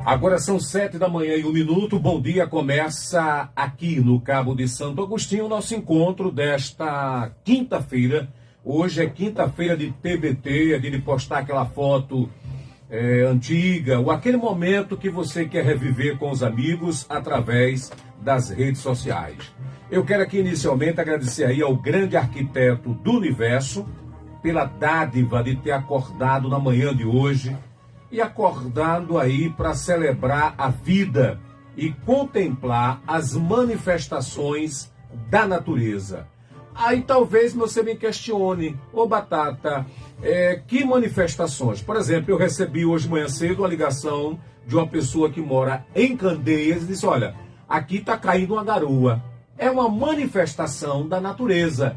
Agora são 7h01. Bom dia, começa aqui no Cabo de Santo Agostinho o nosso encontro desta quinta-feira. Hoje é quinta-feira de TBT, é de postar aquela foto antiga, ou aquele momento que você quer reviver com os amigos através das redes sociais. Eu quero aqui inicialmente agradecer aí ao grande arquiteto do universo pela dádiva de ter acordado na manhã de hoje, e acordado aí para celebrar a vida e contemplar as manifestações da natureza. Aí talvez você me questione, Batata, que manifestações? Por exemplo, eu recebi hoje de manhã cedo a ligação de uma pessoa que mora em Candeias e disse, olha, aqui está caindo uma garoa. É uma manifestação da natureza.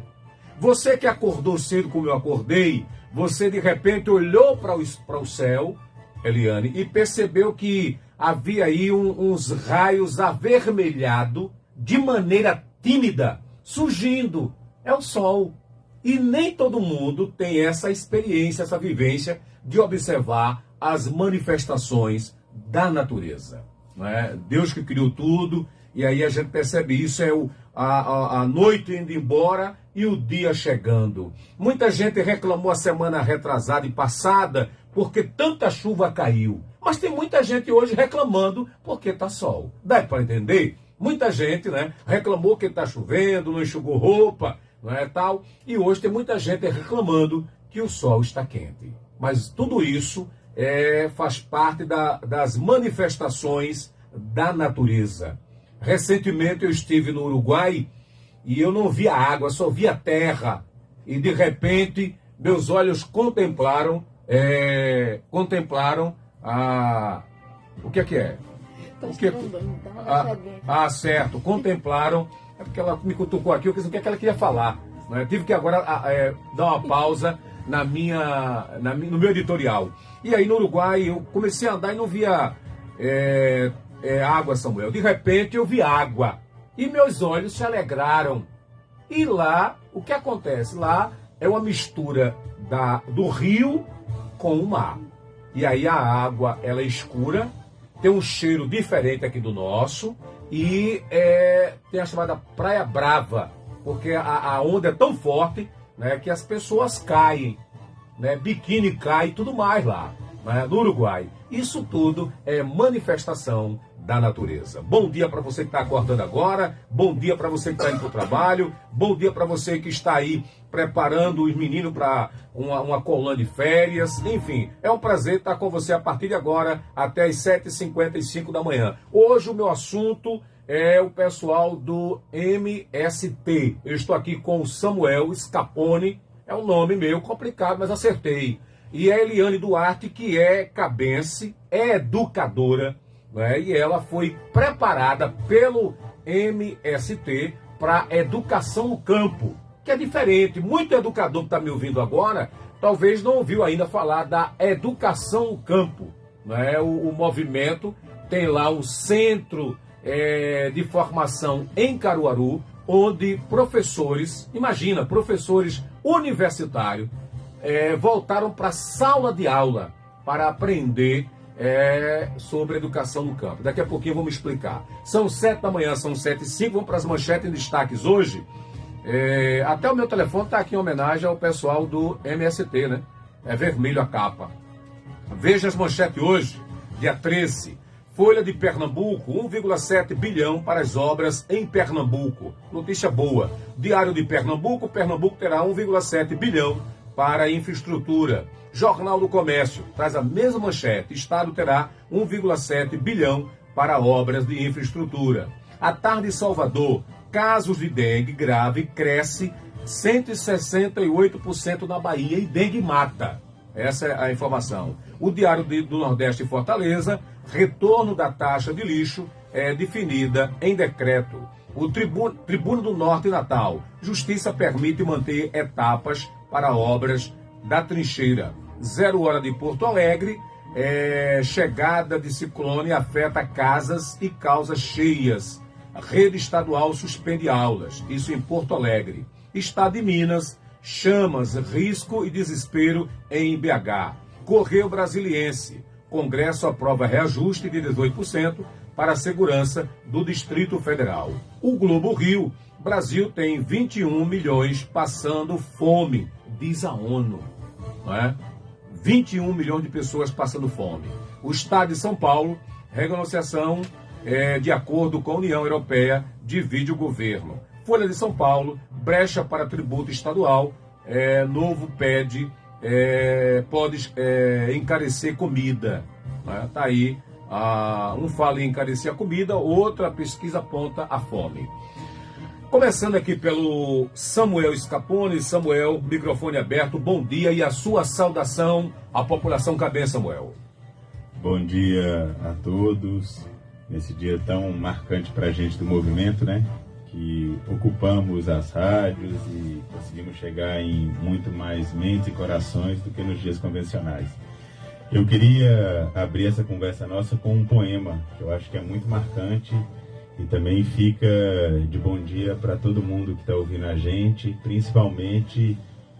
Você que acordou cedo como eu acordei, você de repente olhou para o céu, Eliane, e percebeu que havia aí uns raios avermelhados de maneira tímida, surgindo. É o sol. E nem todo mundo tem essa experiência, essa vivência de observar as manifestações da natureza. Não é? Deus que criou tudo, e aí a gente percebe isso, a noite indo embora e o dia chegando. Muita gente reclamou a semana retrasada e passada porque tanta chuva caiu. Mas tem muita gente hoje reclamando porque está sol. Dá para entender? Muita gente, né, reclamou que está chovendo, não enxugou roupa, não é tal. E hoje tem muita gente reclamando que o sol está quente. Mas tudo isso faz parte das manifestações da natureza. Recentemente eu estive no Uruguai e eu não via água, só via terra. E de repente meus olhos contemplaram o que é? Certo, contemplaram, é porque ela me cutucou aqui, eu quis o que ela queria falar. Né? Tive que agora dar uma pausa no meu editorial. E aí no Uruguai eu comecei a andar e não via água, Samuel. De repente eu vi água e meus olhos se alegraram. E lá, o que acontece? Lá é uma mistura do rio com o mar. E aí a água, ela é escura, tem um cheiro diferente aqui do nosso e tem a chamada Praia Brava, porque a onda é tão forte, né, que as pessoas caem, né, biquíni cai e tudo mais lá, né, no Uruguai. Isso tudo é manifestação da natureza. Bom dia para você que está acordando agora, bom dia para você que está indo para o trabalho, bom dia para você que está aí preparando os meninos para uma colônia de férias, enfim, é um prazer estar com você a partir de agora até as 7h55 da manhã. Hoje o meu assunto é o pessoal do MST. Eu estou aqui com o Samuel Scapone, é um nome meio complicado, mas acertei. E a Eliane Duarte, que é cabense, é educadora, né? E ela foi preparada pelo MST para educação no campo, que é diferente. Muito educador que está me ouvindo agora, talvez não ouviu ainda falar da educação no campo. Né? O movimento tem lá um centro de formação em Caruaru, onde professores, imagina, professores universitários, voltaram para a sala de aula para aprender sobre educação no campo. Daqui a pouquinho vamos explicar. São 7 da manhã, são 7h05, vamos para as manchetes em destaques hoje. Até o meu telefone está aqui em homenagem ao pessoal do MST, né? É vermelho a capa. Veja as manchetes hoje, dia 13. Folha de Pernambuco, 1,7 bilhão para as obras em Pernambuco. Notícia boa. Diário de Pernambuco, Pernambuco terá 1,7 bilhão para a infraestrutura. Jornal do Comércio traz a mesma manchete. Estado terá 1,7 bilhão para obras de infraestrutura. À tarde em Salvador, casos de dengue grave cresce 168% na Bahia e dengue mata. Essa é a informação. O Diário do Nordeste em Fortaleza, retorno da taxa de lixo é definida em decreto. O Tribuna do Norte em Natal, Justiça permite manter etapas para obras da trincheira. 0 hora de Porto Alegre, chegada de ciclone afeta casas e causa cheias. A rede estadual suspende aulas, isso em Porto Alegre. Estado de Minas, chamas, risco e desespero em BH. Correio Brasiliense, Congresso aprova reajuste de 18% para a segurança do Distrito Federal. O Globo Rio, Brasil tem 21 milhões passando fome, diz a ONU. Não é? 21 milhões de pessoas passando fome. O Estado de São Paulo, renegociação de acordo com a União Europeia, divide o governo. Folha de São Paulo, brecha para tributo estadual, novo pode encarecer comida. Está aí, um fala em encarecer a comida, outra pesquisa aponta a fome. Começando aqui pelo Samuel Scapone. Samuel, microfone aberto, bom dia e a sua saudação à população cabense, Samuel. Bom dia a todos, nesse dia tão marcante para a gente do movimento, né? Que ocupamos as rádios e conseguimos chegar em muito mais mentes e corações do que nos dias convencionais. Eu queria abrir essa conversa nossa com um poema, que eu acho que é muito marcante e também fica de bom dia para todo mundo que está ouvindo a gente, principalmente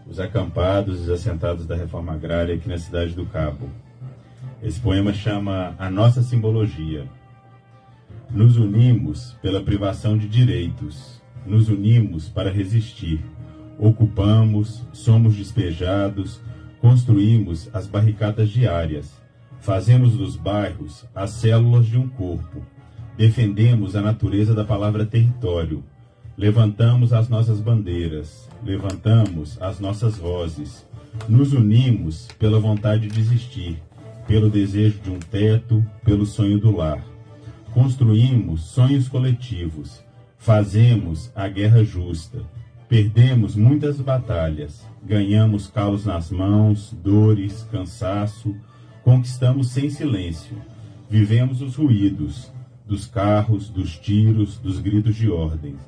os acampados, os assentados da Reforma Agrária aqui na cidade do Cabo. Esse poema chama A Nossa Simbologia. Nos unimos pela privação de direitos, nos unimos para resistir. Ocupamos, somos despejados, construímos as barricadas diárias, fazemos dos bairros as células de um corpo, defendemos a natureza da palavra território, levantamos as nossas bandeiras, levantamos as nossas vozes, nos unimos pela vontade de existir, pelo desejo de um teto, pelo sonho do lar. Construímos sonhos coletivos, fazemos a guerra justa, perdemos muitas batalhas, ganhamos calos nas mãos, dores, cansaço, conquistamos sem silêncio, vivemos os ruídos dos carros, dos tiros, dos gritos de ordens.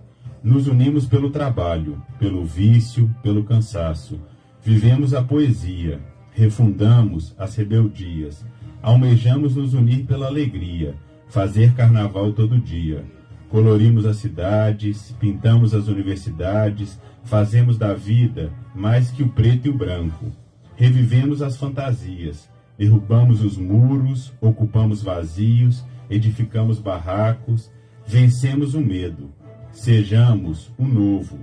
Nos unimos pelo trabalho, pelo vício, pelo cansaço, vivemos a poesia, refundamos as rebeldias, almejamos nos unir pela alegria, fazer carnaval todo dia. Colorimos as cidades, pintamos as universidades, fazemos da vida mais que o preto e o branco. Revivemos as fantasias, derrubamos os muros, ocupamos vazios, edificamos barracos, vencemos o medo. Sejamos o novo.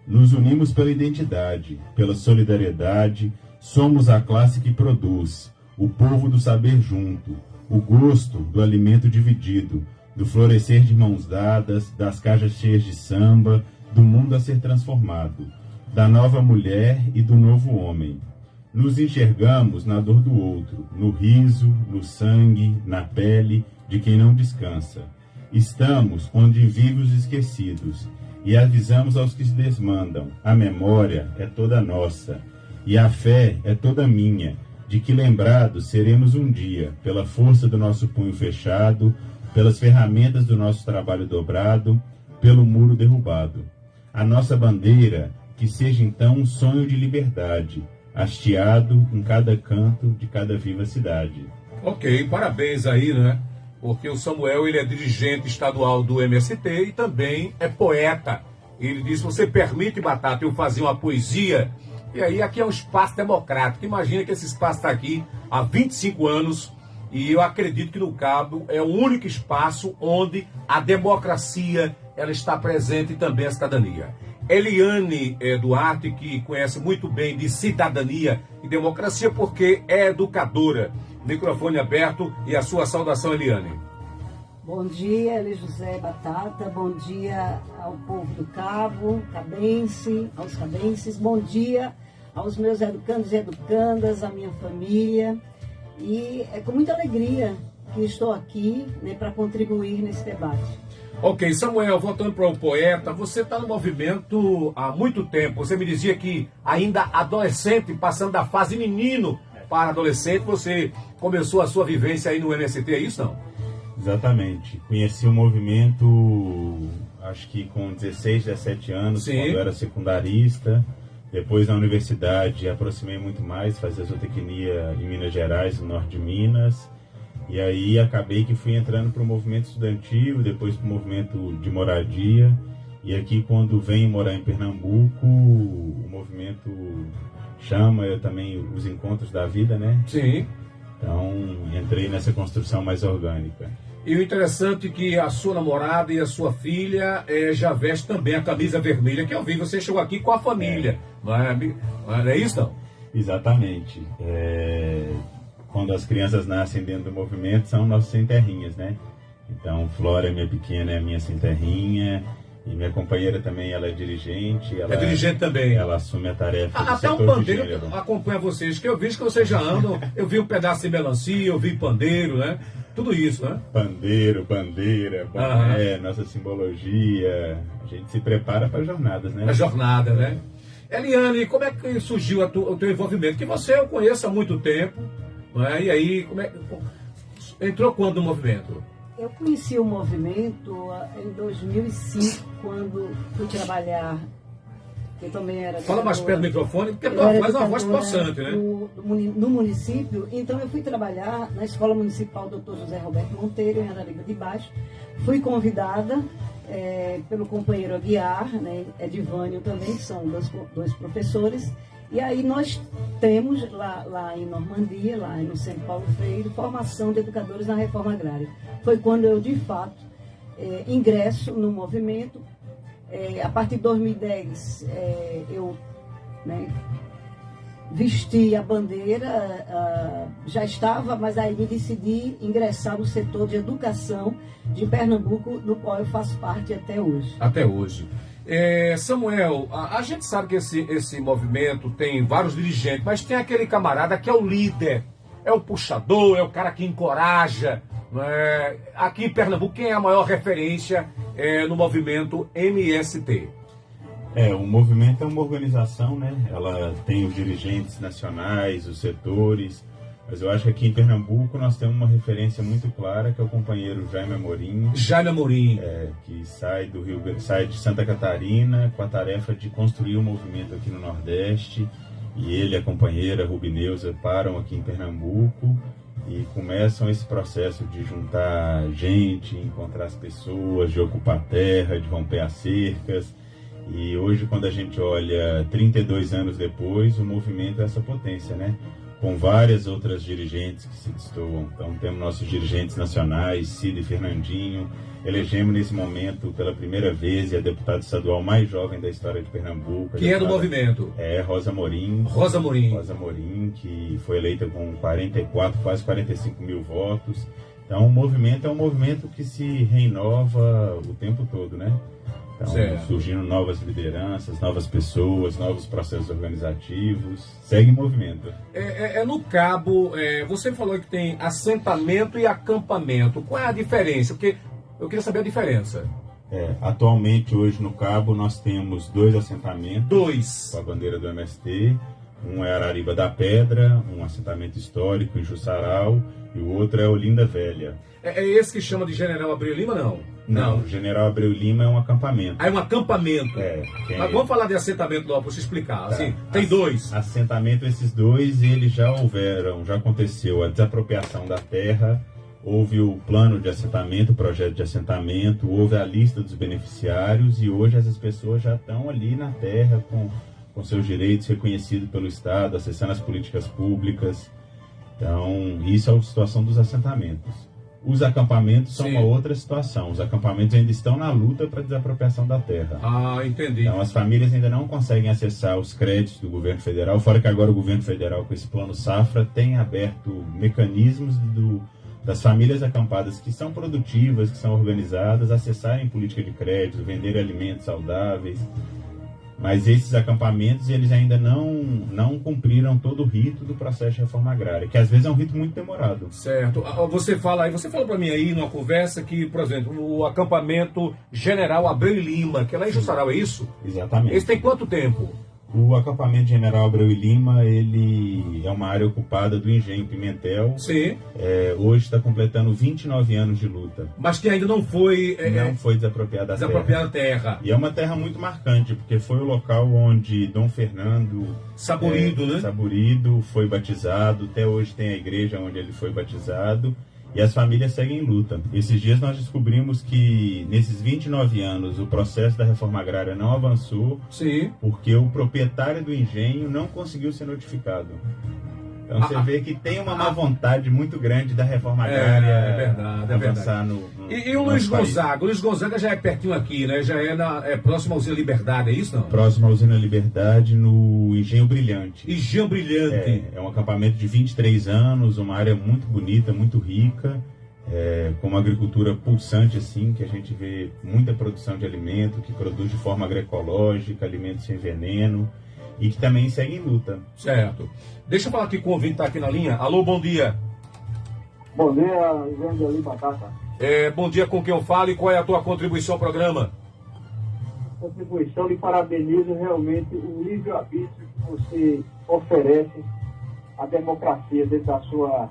Nos unimos pela identidade, pela solidariedade, somos a classe que produz, o povo do saber junto, o gosto do alimento dividido, do florescer de mãos dadas, das cajas cheias de samba, do mundo a ser transformado, da nova mulher e do novo homem. Nos enxergamos na dor do outro, no riso, no sangue, na pele de quem não descansa. Estamos onde vivem os esquecidos e avisamos aos que se desmandam. A memória é toda nossa e a fé é toda minha, de que lembrados seremos um dia, pela força do nosso punho fechado, pelas ferramentas do nosso trabalho dobrado, pelo muro derrubado. A nossa bandeira, que seja então um sonho de liberdade, hasteado em cada canto de cada viva cidade. Ok, parabéns aí, né? Porque o Samuel, ele é dirigente estadual do MST e também é poeta. Ele disse, você permite, Batata, eu fazer uma poesia? E aí aqui é um espaço democrático. Imagina que esse espaço está aqui há 25 anos e eu acredito que no Cabo é o único espaço onde a democracia ela está presente e também a cidadania. Eliane Duarte, que conhece muito bem de cidadania e democracia porque é educadora. Microfone aberto e a sua saudação, Eliane. Bom dia, Eli José Batata, bom dia ao povo do Cabo, cabense, aos cabenses, bom dia aos meus educandos e educandas, à minha família. E é com muita alegria que estou aqui, né, para contribuir nesse debate. Ok, Samuel, voltando para o poeta, você está no movimento há muito tempo. Você me dizia que ainda adolescente, passando da fase menino para adolescente, você começou a sua vivência aí no MST, é isso não? Exatamente. Conheci o movimento, acho que com 16, 17 anos, Sim. Quando eu era secundarista. Depois na universidade aproximei muito mais, fazia zootecnia em Minas Gerais, no norte de Minas. E aí acabei que fui entrando para o movimento estudantil, depois para o movimento de moradia. E aqui quando venho morar em Pernambuco, o movimento chama eu também os encontros da vida, né? Sim. Então, entrei nessa construção mais orgânica. E o interessante é que a sua namorada e a sua filha já veste também a camisa vermelha, que eu vi, você chegou aqui com a família, não é isso não? Exatamente. Quando as crianças nascem dentro do movimento, são nossas sem-terrinhas, né? Então, Flora, minha pequena, é a minha sem-terrinha, e minha companheira também, ela é dirigente. Ela é dirigente também. Ela assume a tarefa do até setor um pandeiro de gênero. acompanha vocês, que eu vejo que vocês já andam, eu vi um pedaço de melancia, eu vi pandeiro, né? Tudo isso, né? Pandeiro, bandeira, boné, nossa simbologia. A gente se prepara para jornadas, né? A jornada, né? Eliane, como é que surgiu o teu envolvimento? Que você eu conheço há muito tempo, não é? E aí, entrou quando no movimento? Eu conheci o movimento em 2005, quando fui trabalhar, que também era... Fala mais perto do microfone, porque tu faz uma voz possante, né? No município, então eu fui trabalhar na Escola Municipal Dr. José Roberto Monteiro, em Araripe de Baixo. Fui convidada pelo companheiro Aguiar, né, Edivânio também, que são dois professores. E aí nós temos lá em Normandia, lá no Centro Paulo Freire, formação de educadores na reforma agrária. Foi quando eu, de fato, ingresso no movimento. A partir de 2010, eu vesti a bandeira, já estava, mas aí me decidi ingressar no setor de educação de Pernambuco, do qual eu faço parte até hoje. Até hoje. Samuel, a gente sabe que esse movimento tem vários dirigentes, mas tem aquele camarada que é o líder, é o puxador, é o cara que encoraja. Aqui em Pernambuco, quem é a maior referência no movimento MST? O movimento é uma organização, né? Ela tem os dirigentes nacionais, os setores, mas eu acho que aqui em Pernambuco nós temos uma referência muito clara, que é o companheiro Jaime Amorim. Jaime Amorim. Que sai de Santa Catarina com a tarefa de construir um movimento aqui no Nordeste, e ele e a companheira Rubineuza param aqui em Pernambuco e começam esse processo de juntar gente, encontrar as pessoas, de ocupar a terra, de romper as cercas. E hoje, quando a gente olha 32 anos depois, o movimento é essa potência, né? Com várias outras dirigentes que se destoam. Então, temos nossos dirigentes nacionais, Cida e Fernandinho. Elegemos nesse momento, pela primeira vez, a deputada estadual mais jovem da história de Pernambuco. Que é do movimento? Rosa Amorim. Rosa Amorim. Rosa Amorim, que foi eleita com 44, quase 45 mil votos. Então, o movimento é um movimento que se renova o tempo todo, né? Então, surgindo novas lideranças, novas pessoas, novos processos organizativos. Segue em movimento. No Cabo, você falou que tem assentamento e acampamento. Qual é a diferença? Porque eu queria saber a diferença. Atualmente, hoje no Cabo, nós temos 2 assentamentos. 2. Com a bandeira do MST. Um é Arariba da Pedra, um assentamento histórico em Jussaral, e o outro é Olinda Velha. É esse que chama de General Abreu Lima, não? Não, General Abreu Lima é um acampamento. É um acampamento. Mas vamos falar de assentamento logo, para você explicar. Tá. Assim, tem 2. Assentamento, esses 2, eles já aconteceu a desapropriação da terra, houve o plano de assentamento, o projeto de assentamento, houve a lista dos beneficiários, e hoje essas pessoas já estão ali na terra com seus direitos reconhecidos pelo Estado, acessando as políticas públicas. Então, isso é a situação dos assentamentos. Os acampamentos são uma outra situação. Os acampamentos ainda estão na luta para a desapropriação da terra. Entendi. Então, as famílias ainda não conseguem acessar os créditos do governo federal, fora que agora o governo federal, com esse plano Safra, tem aberto mecanismos das famílias acampadas que são produtivas, que são organizadas, acessarem política de crédito, vender alimentos saudáveis. Mas esses acampamentos, eles ainda não cumpriram todo o rito do processo de reforma agrária, que às vezes é um rito muito demorado. Certo. Você falou para mim aí numa conversa que, por exemplo, o acampamento General Abreu e Lima, que é lá em Jussaral, é isso? Exatamente. Esse tem quanto tempo? O acampamento General Abreu e Lima, ele é uma área ocupada do Engenho Pimentel. Sim. Hoje está completando 29 anos de luta. Mas que ainda não foi... não foi desapropriada a terra. E é uma terra muito marcante, porque foi o local onde Dom Fernando... Saburido, né? Saburido foi batizado. Até hoje tem a igreja onde ele foi batizado. E as famílias seguem em luta. Esses dias nós descobrimos que, nesses 29 anos, o processo da reforma agrária não avançou. Sim. Porque o proprietário do engenho não conseguiu ser notificado. Então você vê que tem uma má vontade muito grande da reforma agrária avançar no E o Luiz Gonzaga? O Luiz Gonzaga já é pertinho aqui, né? Já é próximo à Usina Liberdade, é isso não? Próximo à Usina Liberdade, no Engenho Brilhante. Engenho Brilhante. É um acampamento de 23 anos, uma área muito bonita, muito rica, com uma agricultura pulsante, assim, que a gente vê muita produção de alimento, que produz de forma agroecológica, alimentos sem veneno, e que também segue em luta. Certo. Deixa eu falar aqui com o ouvinte que está aqui na linha. Alô, bom dia. Bom dia, Grande Ali Batata. Bom dia, com quem eu falo e qual é a tua contribuição ao programa? Contribuição, lhe parabenizo realmente o livre-arbítrio que você oferece à democracia dentro da sua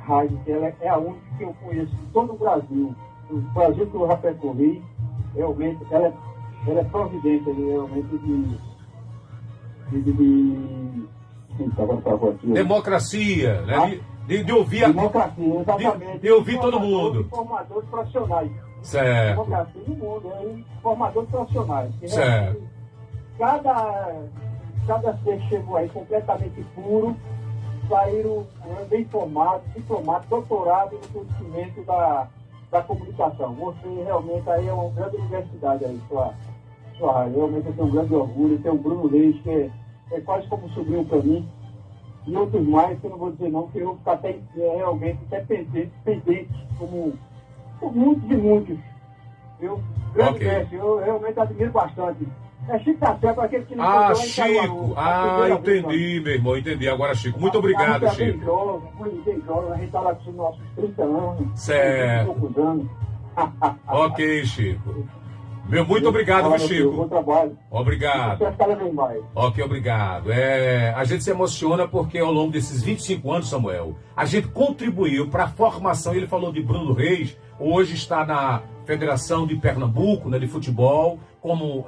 rádio, que ela é a única que eu conheço em todo o Brasil. O Brasil que eu já percorri, realmente, ela é providência realmente democracia, né? De ouvir democracia, exatamente. De ouvir todo mundo. Formadores profissionais. Certo. Democracia no mundo, formadores profissionais. Certo. Cada ser chegou aí completamente puro, saíram bem formados, diplomados, doutorados no conhecimento da comunicação. Você realmente aí é uma grande universidade aí, sua rádio. Realmente eu tenho um grande orgulho. Tem o Bruno Reis, que é quase como um sobrinho para mim, e outros mais, que eu não vou dizer não, que eu vou ficar até realmente até pendente, como muitos e muitos. Grande mestre, eu realmente admiro bastante. É Chico da Serra, aquele que não Chico! Entendi, meu irmão, entendi. Agora, Chico, muito obrigado, Chico. Bem jovem, a gente está lá com os nossos 30 anos. Certo. Poucos anos. Ok, Chico. Muito obrigado, viu, Chico? Bom trabalho. Obrigado. Ok, obrigado. A gente se emociona porque ao longo desses 25 anos, Samuel, a gente contribuiu para a formação. Ele falou de Bruno Reis, hoje está na Federação de Pernambuco, né, de futebol, como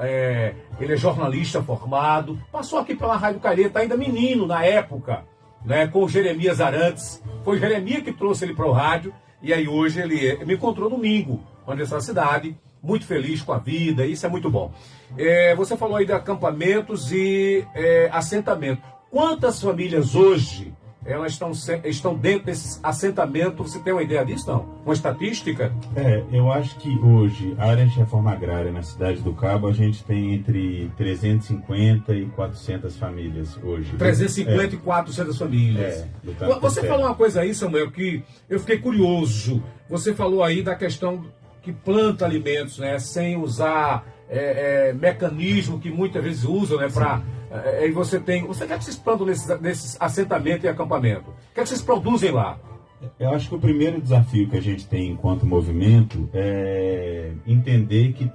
ele é jornalista formado, passou aqui pela Rádio Calheta, ainda menino na época, né, com o Jeremias Arantes. Foi Jeremias que trouxe ele para o rádio, e aí hoje ele me encontrou domingo, nessa cidade, muito feliz com a vida, isso é muito bom. Você falou aí de acampamentos e assentamento. Quantas famílias hoje elas estão dentro desses assentamentos? Você tem uma ideia disso, não? Uma estatística? Eu acho que hoje, a área de reforma agrária na cidade do Cabo, a gente tem entre 350 e 400 famílias hoje. 350 e 400 famílias. Você falou uma coisa aí, Samuel, que eu fiquei curioso. Você falou aí da questão que planta alimentos, né, sem usar mecanismo que muitas vezes usam, né, para... E você quer que vocês plantam nesses assentamentos e acampamento? O que é que vocês produzem lá? Eu acho que o primeiro desafio que a gente tem enquanto movimento é entender que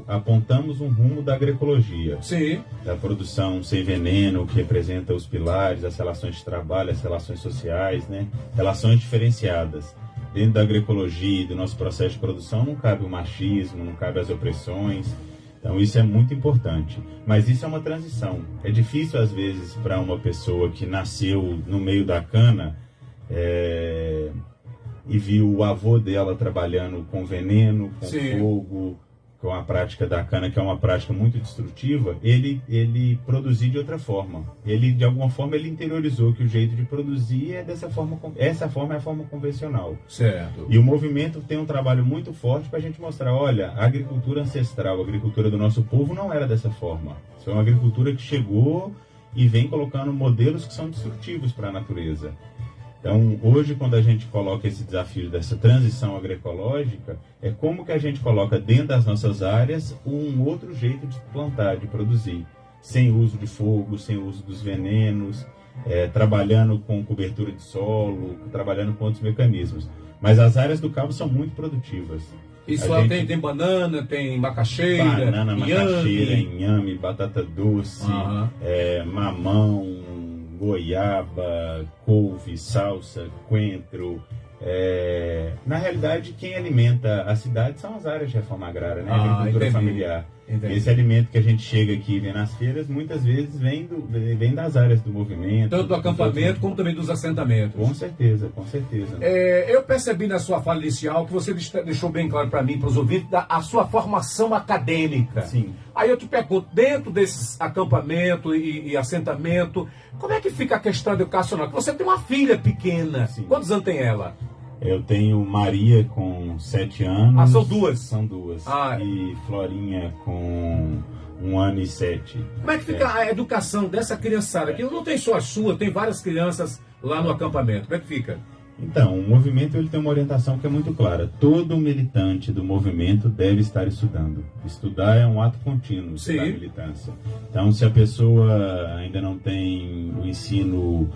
apontamos um rumo da agroecologia. Sim. Da produção sem veneno, que representa os pilares, as relações de trabalho, as relações sociais, né, relações diferenciadas. Dentro da agroecologia e do nosso processo de produção não cabe o machismo, não cabe as opressões. Então isso é muito importante. Mas isso é uma transição. É difícil às vezes para uma pessoa que nasceu no meio da cana e viu o avô dela trabalhando com veneno, com fogo, com a prática da cana, que é uma prática muito destrutiva, ele produzir de outra forma. De alguma forma, ele interiorizou que o jeito de produzir é dessa forma, essa forma é a forma convencional. Certo. E o movimento tem um trabalho muito forte para a gente mostrar, olha, a agricultura ancestral, a agricultura do nosso povo não era dessa forma. Isso é uma agricultura que chegou e vem colocando modelos que são destrutivos para a natureza. Então, hoje, quando a gente coloca esse desafio dessa transição agroecológica, é como que a gente coloca dentro das nossas áreas um outro jeito de plantar, de produzir, sem uso de fogo, sem uso dos venenos, trabalhando com cobertura de solo, trabalhando com outros mecanismos. Mas as áreas do Cabo são muito produtivas. Isso lá tem banana, tem macaxeira, macaxeira, inhame, batata doce, mamão, goiaba, couve, salsa, coentro. Na realidade, quem alimenta a cidade são as áreas de reforma agrária, né? A agricultura familiar. Entendi. Esse alimento que a gente chega aqui e vê nas feiras, muitas vezes vem das áreas do movimento. Tanto do acampamento como também dos assentamentos. Com certeza, com certeza. Eu percebi na sua fala inicial que você deixou bem claro para mim, para os ouvintes, a sua formação acadêmica. Sim. Aí eu te pergunto, dentro desses acampamento e assentamento, como é que fica a questão educacional? Porque você tem uma filha pequena. Sim. Quantos anos tem ela? Eu tenho Maria com 7 anos. São duas? São duas. Ah. E Florinha com 1 ano e 7. Como é que fica a educação dessa criançada? Que não tem só a sua, tem várias crianças lá no acampamento. Como é que fica? Então, o movimento ele tem uma orientação que é muito clara. Todo militante do movimento deve estar estudando. Estudar é um ato contínuo da militância. Então, se a pessoa ainda não tem o ensino,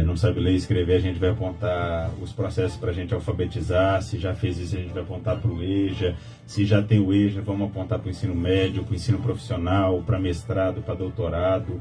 não sabe ler e escrever, a gente vai apontar os processos para a gente alfabetizar. Se já fez isso, a gente vai apontar para o EJA. Se já tem o EJA, vamos apontar para o ensino médio, para o ensino profissional, para mestrado, para doutorado.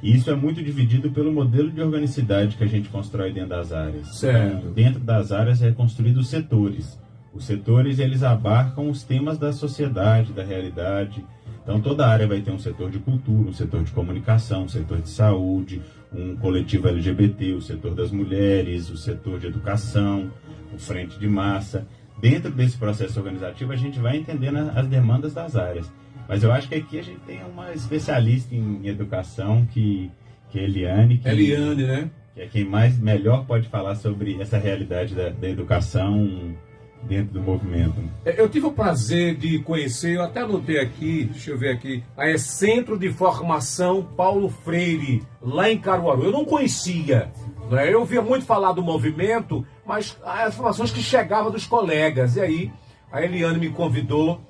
E isso é muito dividido pelo modelo de organicidade que a gente constrói dentro das áreas. Certo. Então, dentro das áreas é construído os setores. Os setores, eles abarcam os temas da sociedade, da realidade. Então, toda área vai ter um setor de cultura, um setor de comunicação, um setor de saúde, um coletivo LGBT, o setor das mulheres, o setor de educação, o frente de massa. Dentro desse processo organizativo, a gente vai entendendo as demandas das áreas. Mas eu acho que aqui a gente tem uma especialista em educação, que é Eliane. Eliane, né? Que é quem melhor pode falar sobre essa realidade da educação dentro do movimento. Eu tive o prazer de conhecer, eu até anotei aqui, deixa eu ver aqui, a Centro de Formação Paulo Freire, lá em Caruaru. Eu não conhecia, né? Eu ouvia muito falar do movimento, mas as informações que chegavam dos colegas. E aí, a Eliane me convidou.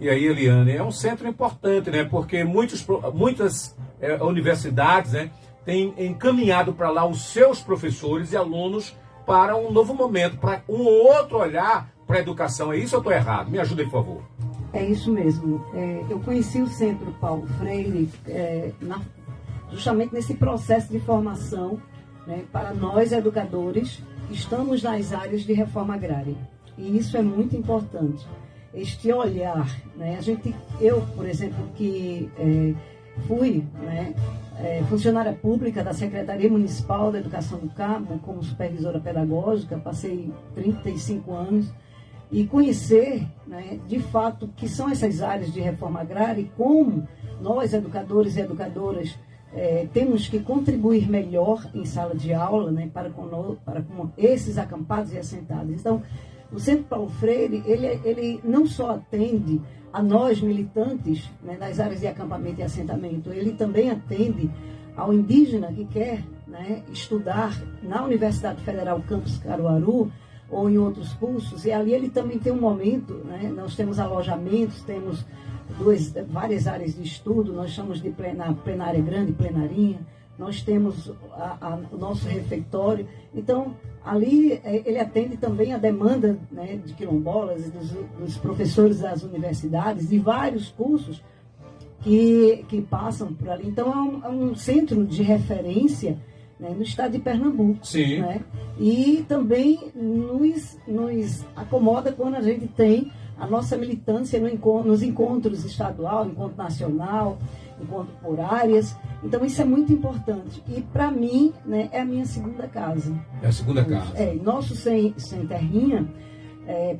E aí, Eliane, é um centro importante, né? Porque muitas universidades, né, têm encaminhado para lá os seus professores e alunos para um novo momento, para um outro olhar para a educação. É isso ou eu estou errado? Me ajuda aí, por favor. É isso mesmo. Eu conheci o Centro Paulo Freire justamente nesse processo de formação, né, para nós, educadores, que estamos nas áreas de reforma agrária. E isso é muito importante. Este olhar, né? Eu, por exemplo, que fui, né, funcionária pública da Secretaria Municipal da Educação do Cabo, como supervisora pedagógica, passei 35 anos, e conhecer, né, de fato, que são essas áreas de reforma agrária e como nós, educadores e educadoras, temos que contribuir melhor em sala de aula, né, para com esses acampados e assentados. Então, o Centro Paulo Freire, ele não só atende a nós militantes, né, nas áreas de acampamento e assentamento, ele também atende ao indígena que quer, né, estudar na Universidade Federal Campus Caruaru ou em outros cursos, e ali ele também tem um momento, né, nós temos alojamentos, temos várias áreas de estudo, nós chamamos de plenária grande, plenarinha, nós temos o nosso refeitório. Então, ali ele atende também a demanda, né, de quilombolas e dos professores das universidades, de vários cursos que passam por ali. Então, é um centro de referência, né, no estado de Pernambuco. Sim. Né? E também nos acomoda quando a gente tem a nossa militância nos encontros estadual, encontro nacional, encontro por áreas. Então, isso é muito importante. E, para mim, né, é a minha segunda casa. É a segunda casa. Nosso sem terrinha,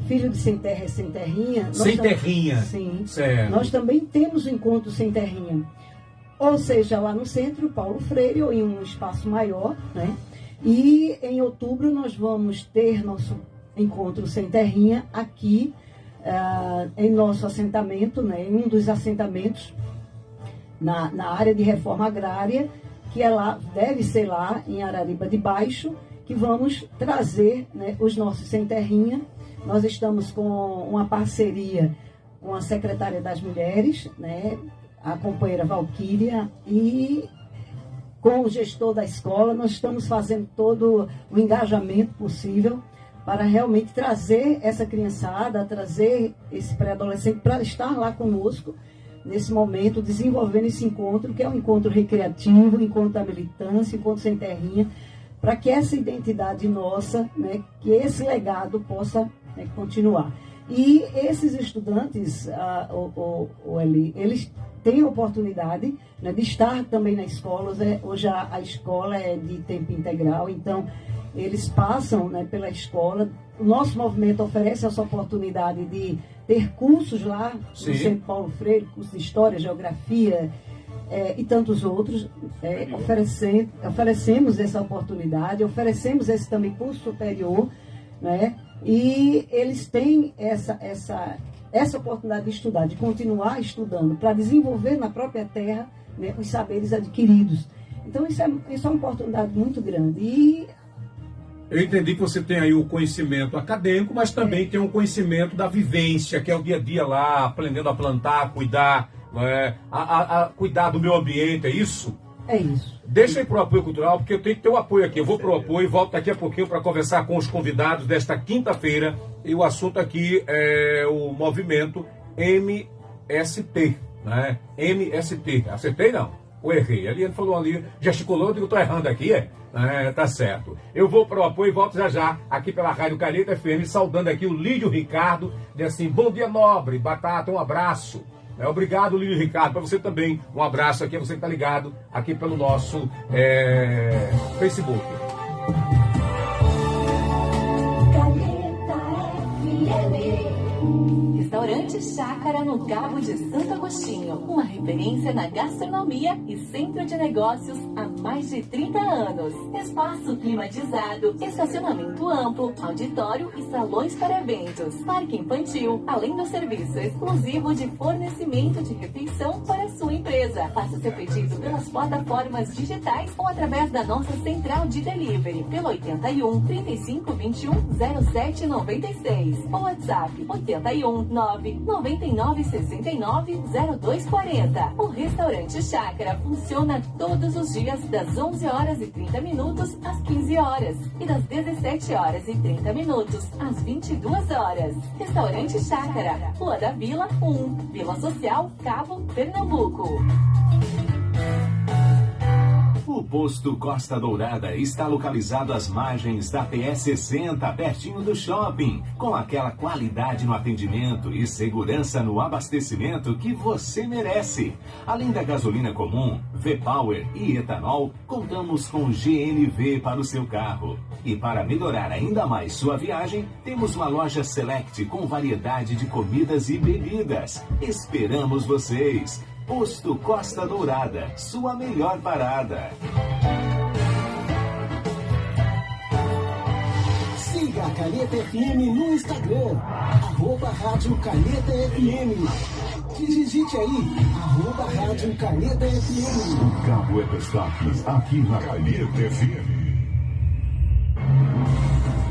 filho de sem terra é sem terrinha. Sem terrinha. Sim. Certo. Nós também temos o encontro sem terrinha. Ou seja, lá no Centro Paulo Freire, ou em um espaço maior, né? E em outubro nós vamos ter nosso encontro sem terrinha aqui, em nosso assentamento, né, em um dos assentamentos na área de reforma agrária, que deve ser lá em Arariba de Baixo, que vamos trazer, né, os nossos sem terrinha. Nós estamos com uma parceria com a Secretária das Mulheres, né, a companheira Valquíria, e com o gestor da escola. Nós estamos fazendo todo o engajamento possível para realmente trazer essa criançada, trazer esse pré-adolescente para estar lá conosco nesse momento, desenvolvendo esse encontro, que é um encontro recreativo, um encontro da militância, um encontro sem terrinha, para que essa identidade nossa, né, que esse legado possa, né, continuar. E esses estudantes, eles têm a oportunidade, né, de estar também na escola. Hoje a escola é de tempo integral, então eles passam, né, pela escola. O nosso movimento oferece essa oportunidade de ter cursos lá no Centro Paulo Freire, curso de História, Geografia e tantos outros. Oferecemos essa oportunidade, oferecemos esse também curso superior, né? E eles têm essa oportunidade de estudar, de continuar estudando, para desenvolver na própria terra, né, os saberes adquiridos. Então, isso é uma oportunidade muito grande. E eu entendi que você tem aí o conhecimento acadêmico, mas também tem um conhecimento da vivência, que é o dia a dia lá, aprendendo a plantar, cuidar, cuidar do meio ambiente, é isso? É isso. Deixa aí para o apoio cultural, porque eu tenho que ter o apoio aqui. Eu vou para o apoio e volto daqui a pouquinho para conversar com os convidados desta quinta-feira. E o assunto aqui é o movimento MST, né? MST. Acertei, não? Ou errei? Ele falou ali, gesticulou, eu digo, estou errando aqui, tá certo. Eu vou para o apoio e volto já aqui pela Rádio Caneta FM, saudando aqui o Lídio Ricardo, diz assim, bom dia, nobre, Batata, um abraço. Obrigado, Lídio Ricardo, para você também, um abraço aqui, você que está ligado aqui pelo nosso Facebook. Restaurante Chácara no Cabo de Santo Agostinho, uma referência na gastronomia e centro de negócios há mais de 30 anos. Espaço climatizado, estacionamento amplo, auditório e salões para eventos, parque infantil, além do serviço exclusivo de fornecimento de refeição para sua empresa. Faça seu pedido pelas plataformas digitais ou através da nossa central de delivery pelo 81 35 21 07 96 ou WhatsApp 81 999 69 0240. O Restaurante Chácara funciona todos os dias das 11 horas e 30 minutos às 15 horas e das 17 horas e 30 minutos às 22 horas. Restaurante Chácara, Rua da Vila 1, Vila Social, Cabo, Pernambuco. O posto Costa Dourada está localizado às margens da PS60, pertinho do shopping, com aquela qualidade no atendimento e segurança no abastecimento que você merece. Além da gasolina comum, V-Power e etanol, contamos com GNV para o seu carro. E para melhorar ainda mais sua viagem, temos uma loja Select com variedade de comidas e bebidas. Esperamos vocês! Posto Costa Dourada, sua melhor parada. Siga a Caneta FM no Instagram, @Rádio Caneta FM. Digite aí, @Rádio Caneta FM. O Cabo é destaques aqui na Caneta FM.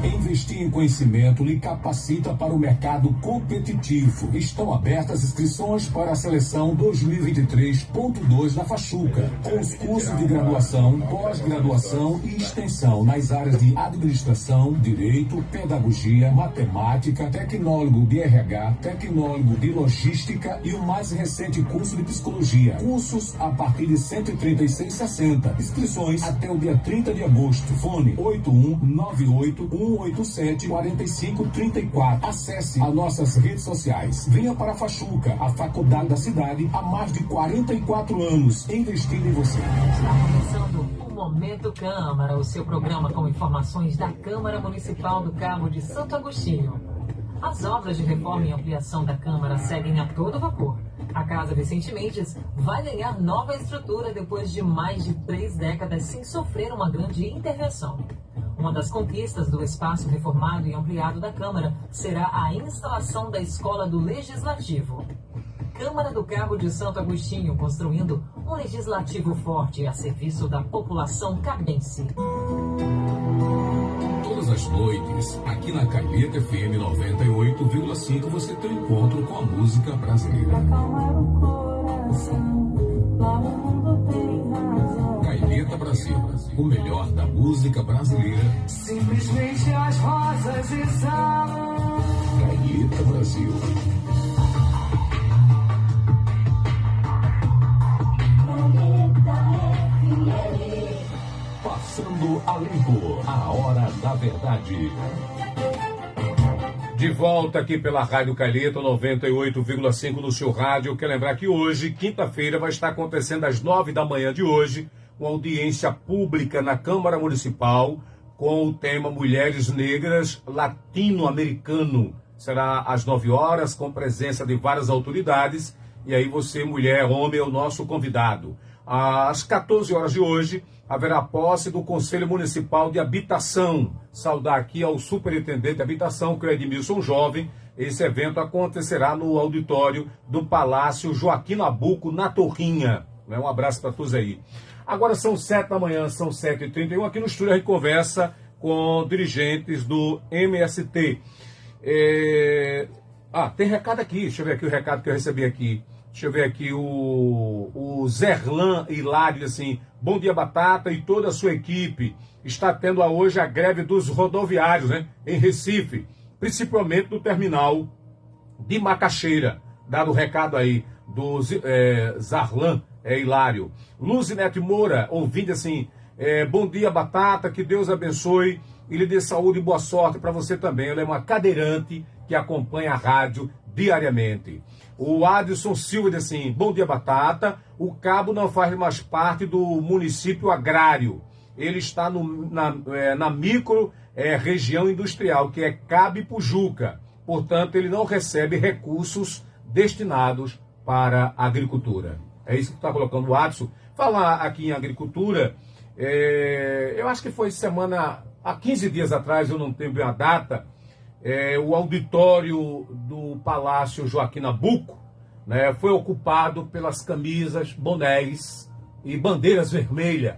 Investir em conhecimento lhe capacita para o mercado competitivo. Estão abertas inscrições para a seleção 2023.2 da Fachuca, com os cursos de graduação, pós-graduação e extensão nas áreas de administração, direito, pedagogia, matemática, tecnólogo de RH, tecnólogo de logística e o mais recente curso de psicologia. Cursos a partir de R$ 136,60. Inscrições até o dia 30 de agosto. Fone 8198-187-4534. Acesse as nossas redes sociais. Venha para a Fachuca, a faculdade da cidade, há mais de 44 anos, investindo em você. Está começando o Momento Câmara, o seu programa com informações da Câmara Municipal do Cabo de Santo Agostinho. As obras de reforma e ampliação da Câmara seguem a todo vapor. A Casa Vicente Mendes vai ganhar nova estrutura depois de mais de 3 décadas sem sofrer uma grande intervenção. Uma das conquistas do espaço reformado e ampliado da Câmara será a instalação da Escola do Legislativo. Câmara do Cabo de Santo Agostinho construindo um legislativo forte a serviço da população cabense. Todas as noites, aqui na Caneta FM 98,5, você tem um encontro com a música brasileira. Caneta Brasil, o melhor da música brasileira. Simplesmente as rosas exalam. Caneta Brasil. Passando a limpo, a hora da verdade. De volta aqui pela Rádio Calheta 98,5 no seu rádio. Quero lembrar que hoje, quinta-feira, vai estar acontecendo às 9 da manhã de hoje, uma audiência pública na Câmara Municipal com o tema Mulheres Negras Latino-Americano. Será às 9 horas, com presença de várias autoridades. E aí você, mulher, homem, é o nosso convidado. Às 14 horas de hoje, haverá posse do Conselho Municipal de Habitação. Saudar aqui ao Superintendente de Habitação, que é Edmilson Jovem. Esse evento acontecerá no auditório do Palácio Joaquim Nabuco, na Torrinha. Um abraço para todos aí. Agora são 7 da manhã, são 7h31. Aqui no estúdio a gente conversa com dirigentes do MST. Tem recado aqui. Deixa eu ver aqui o recado que eu recebi aqui. Deixa eu ver aqui o Zerlan Hilário, assim, bom dia Batata e toda a sua equipe. Está tendo hoje a greve dos rodoviários, né, em Recife, principalmente no terminal de Macaxeira. Dado o recado aí do Zerlan Hilário. Luzinete Moura, ouvindo assim, bom dia Batata, que Deus abençoe e lhe dê saúde e boa sorte para você também. Ela é uma cadeirante que acompanha a rádio diariamente. O Adilson Silva diz assim, bom dia Batata, o Cabo não faz mais parte do município agrário, ele está na micro região industrial, que é Cabo e Pujuca, portanto ele não recebe recursos destinados para a agricultura. É isso que está colocando o Adilson. Falar aqui em agricultura, eu acho que foi há 15 dias atrás, eu não tenho bem a data, o auditório do Palácio Joaquim Nabuco, né, foi ocupado pelas camisas, bonés e bandeiras vermelhas.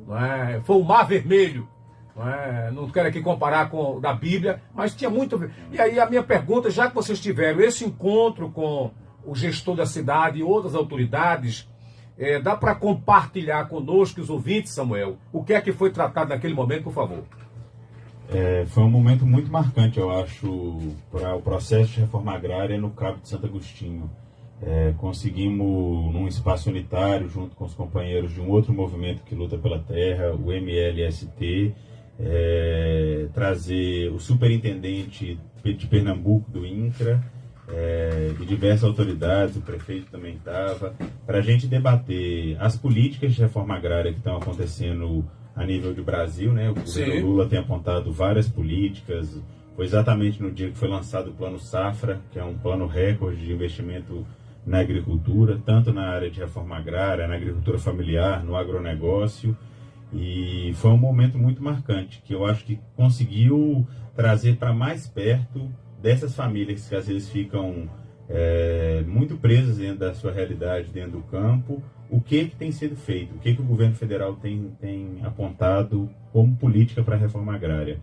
Né, foi o Mar Vermelho. Não quero aqui comparar com o da Bíblia, mas tinha muito... E aí a minha pergunta, já que vocês tiveram esse encontro com o gestor da cidade e outras autoridades, dá para compartilhar conosco, os ouvintes, Samuel, o que é que foi tratado naquele momento, por favor? Foi um momento muito marcante, eu acho, para o processo de reforma agrária no Cabo de Santo Agostinho. Conseguimos, num espaço unitário, junto com os companheiros de um outro movimento que luta pela terra, o MLST, trazer o superintendente de Pernambuco, do INCRA, e diversas autoridades, o prefeito também estava, para a gente debater as políticas de reforma agrária que estão acontecendo a nível de Brasil, né? O governo Lula tem apontado várias políticas. Foi exatamente no dia que foi lançado o Plano Safra, que é um plano recorde de investimento na agricultura, tanto na área de reforma agrária, na agricultura familiar, no agronegócio. E foi um momento muito marcante, que eu acho que conseguiu trazer para mais perto dessas famílias que às vezes ficam muito presas dentro da sua realidade, dentro do campo, o que tem sido feito, o que o governo federal tem apontado como política para a reforma agrária.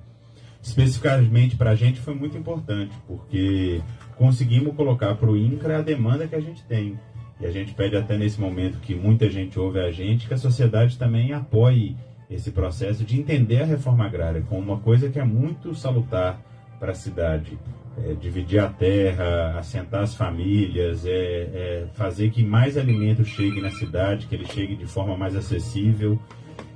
Especificamente para a gente foi muito importante, porque conseguimos colocar para o INCRA a demanda que a gente tem. E a gente pede até nesse momento que muita gente ouve a gente, que a sociedade também apoie esse processo de entender a reforma agrária como uma coisa que é muito salutar para a cidade. Dividir a terra, assentar as famílias, fazer que mais alimento chegue na cidade, que ele chegue de forma mais acessível.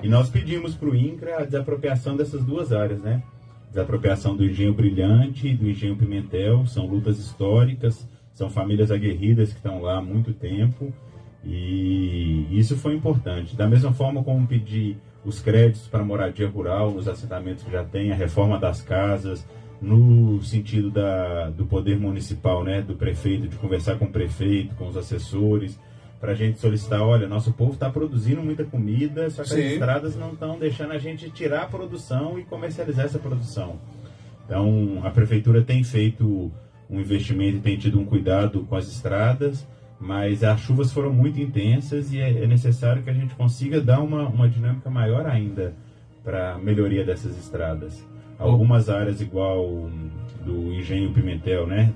E nós pedimos para o INCRA a desapropriação dessas duas áreas, né? Desapropriação do Engenho Brilhante e do Engenho Pimentel, são lutas históricas, são famílias aguerridas que estão lá há muito tempo, e isso foi importante. Da mesma forma como pedir os créditos para moradia rural nos assentamentos que já tem, a reforma das casas, no sentido do poder municipal, né, do prefeito, de conversar com o prefeito, com os assessores, para a gente solicitar, olha, nosso povo está produzindo muita comida, só que as estradas não estão deixando a gente tirar a produção e comercializar essa produção. Então, a prefeitura tem feito um investimento e tem tido um cuidado com as estradas, mas as chuvas foram muito intensas e é necessário que a gente consiga dar uma dinâmica maior ainda para a melhoria dessas estradas. Algumas áreas, igual do Engenho Pimentel, né,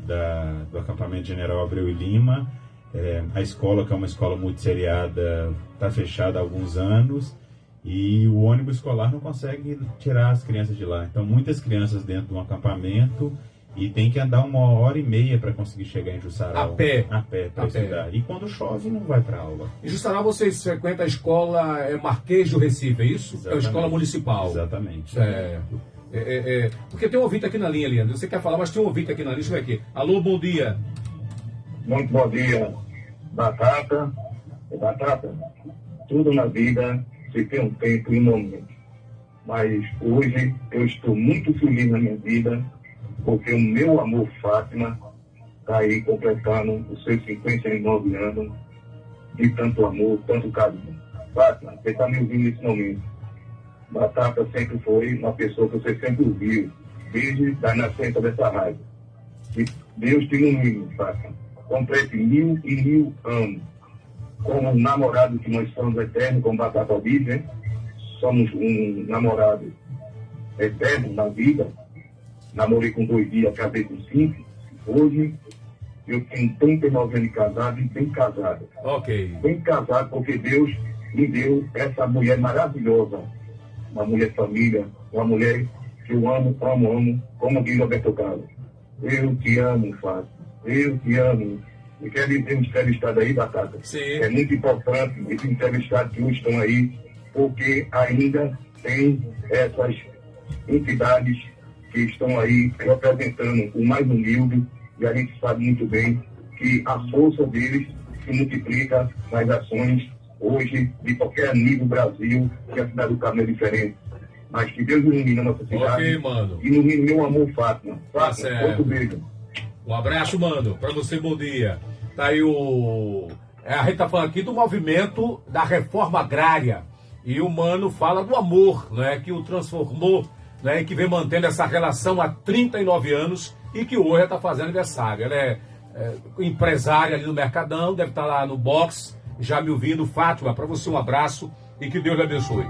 do acampamento General Abreu e Lima, a escola, que é uma escola multisseriada, está fechada há alguns anos, e o ônibus escolar não consegue tirar as crianças de lá. Então, muitas crianças dentro de um acampamento, e tem que andar 1h30 para conseguir chegar em Jussaral. A pé para estudar. E quando chove, não vai para aula. Em Jussaral, vocês frequentam a escola Marquês do Recife, é isso? Exatamente. É a escola municipal. Exatamente. Porque tem um ouvinte aqui na linha, Leandro. Você quer falar, mas tem um ouvinte aqui na linha. Deixa eu ver aqui. Alô, bom dia. Muito bom dia, Batata. Batata, tudo na vida se tem um tempo e um momento. Mas hoje eu estou muito feliz na minha vida, porque o meu amor Fátima está aí completando os seus 59 anos de tanto amor, tanto carinho. Fátima, você está me ouvindo nesse momento. Batata sempre foi uma pessoa que você sempre ouviu, desde a nascença dessa rádio. Que Deus te ilumine, Fátima. Complete 1000 anos. Como namorado que nós somos eternos, como Batata diz, né? Somos um namorado eterno na vida. Namorei com 2 dias, casei com 5. Hoje eu tenho 39 anos de casado e bem casado. Ok. Bem casado porque Deus me deu essa mulher maravilhosa. Uma mulher família, uma mulher que eu amo, como diz Roberto Carlos. Eu te amo, Fátima. Eu te amo. Eu quero dizer um entrevistado aí, Batata. Sim. É muito importante esse entrevistado que hoje estão aí, porque ainda tem essas entidades que estão aí representando o mais humilde, e a gente sabe muito bem que a força deles se multiplica nas ações hoje de qualquer nível do Brasil, que a cidade do Carmo é diferente. Mas que Deus ilumine a nossa cidade. Ok, mano. Ilumine meu amor, Fátima. Tá Fátima, certo. outro beijo. Um abraço, mano. Pra você, bom dia. Tá aí a gente tá falando aqui do movimento da reforma agrária. E o mano fala do amor, né? Que o transformou, né? E que vem mantendo essa relação há 39 anos e que hoje está fazendo aniversário. Ela é empresária ali no Mercadão, deve estar lá no box, já me ouvindo. Fátima, para você um abraço e que Deus lhe abençoe.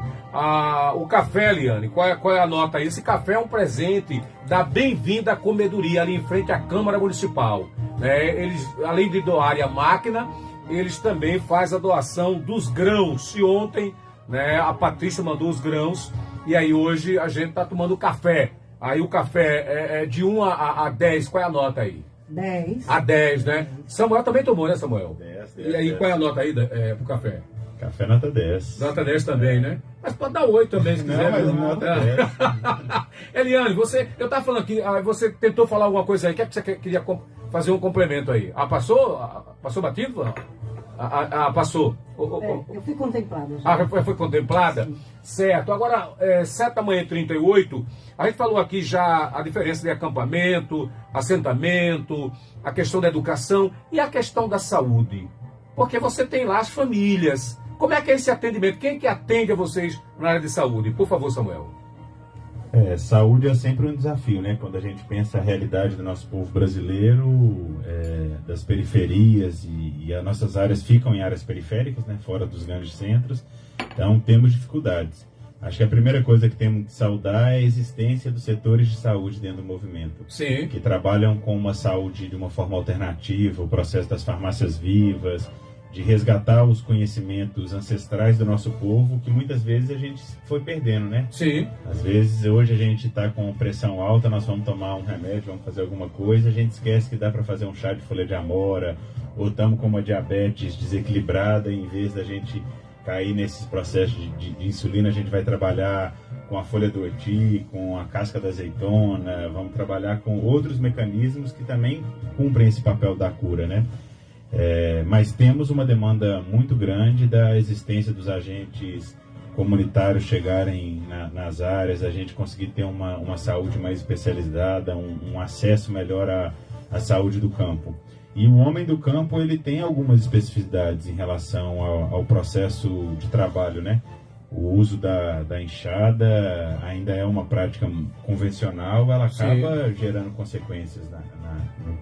O café, Eliane, qual é a nota aí? Esse café é um presente da Bem-vinda Comedoria, ali em frente à Câmara Municipal. Eles, além de doarem a máquina, eles também fazem a doação dos grãos. E ontem, né, a Patrícia mandou os grãos, e aí hoje a gente está tomando café. Aí o café é de 1 a 10, qual é a nota aí? 10. A 10, né? Samuel também tomou, né, Samuel? 10. E aí, qual é a nota aí pro café? Café nota 10. Nota 10 também, né? Mas pode dar 8 também, se quiser. Não, mas nota 10. Eliane, eu tava falando aqui, você tentou falar alguma coisa aí, que você queria fazer um complemento aí. Passou? Passou batido? Passou. Eu fui contemplada já. Foi contemplada? Sim. Certo. Agora, 7 da manhã 38, a gente falou aqui já a diferença de acampamento, assentamento, a questão da educação e a questão da saúde. Porque você tem lá as famílias. Como é que é esse atendimento? Quem que atende a vocês na área de saúde? Por favor, Samuel. Saúde é sempre um desafio, né? Quando a gente pensa a realidade do nosso povo brasileiro, das periferias, e as nossas áreas ficam em áreas periféricas, né? Fora dos grandes centros, então temos dificuldades. Acho que a primeira coisa que temos que saudar é a existência dos setores de saúde dentro do movimento. Sim. Que trabalham com uma saúde de uma forma alternativa, o processo das farmácias vivas, de resgatar os conhecimentos ancestrais do nosso povo, que muitas vezes a gente foi perdendo, né? Sim. Às vezes, hoje a gente está com pressão alta, nós vamos tomar um remédio, vamos fazer alguma coisa, a gente esquece que dá para fazer um chá de folha de amora, ou estamos com uma diabetes desequilibrada, em vez da gente cair nesses processos de insulina, a gente vai trabalhar com a folha do orti, com a casca da azeitona, vamos trabalhar com outros mecanismos que também cumprem esse papel da cura, né? Mas temos uma demanda muito grande da existência dos agentes comunitários chegarem nas áreas, a gente conseguir ter uma saúde mais especializada, um acesso melhor à saúde do campo. E o homem do campo, ele tem algumas especificidades em relação ao processo de trabalho, né? O uso da enxada ainda é uma prática convencional, ela acaba gerando consequências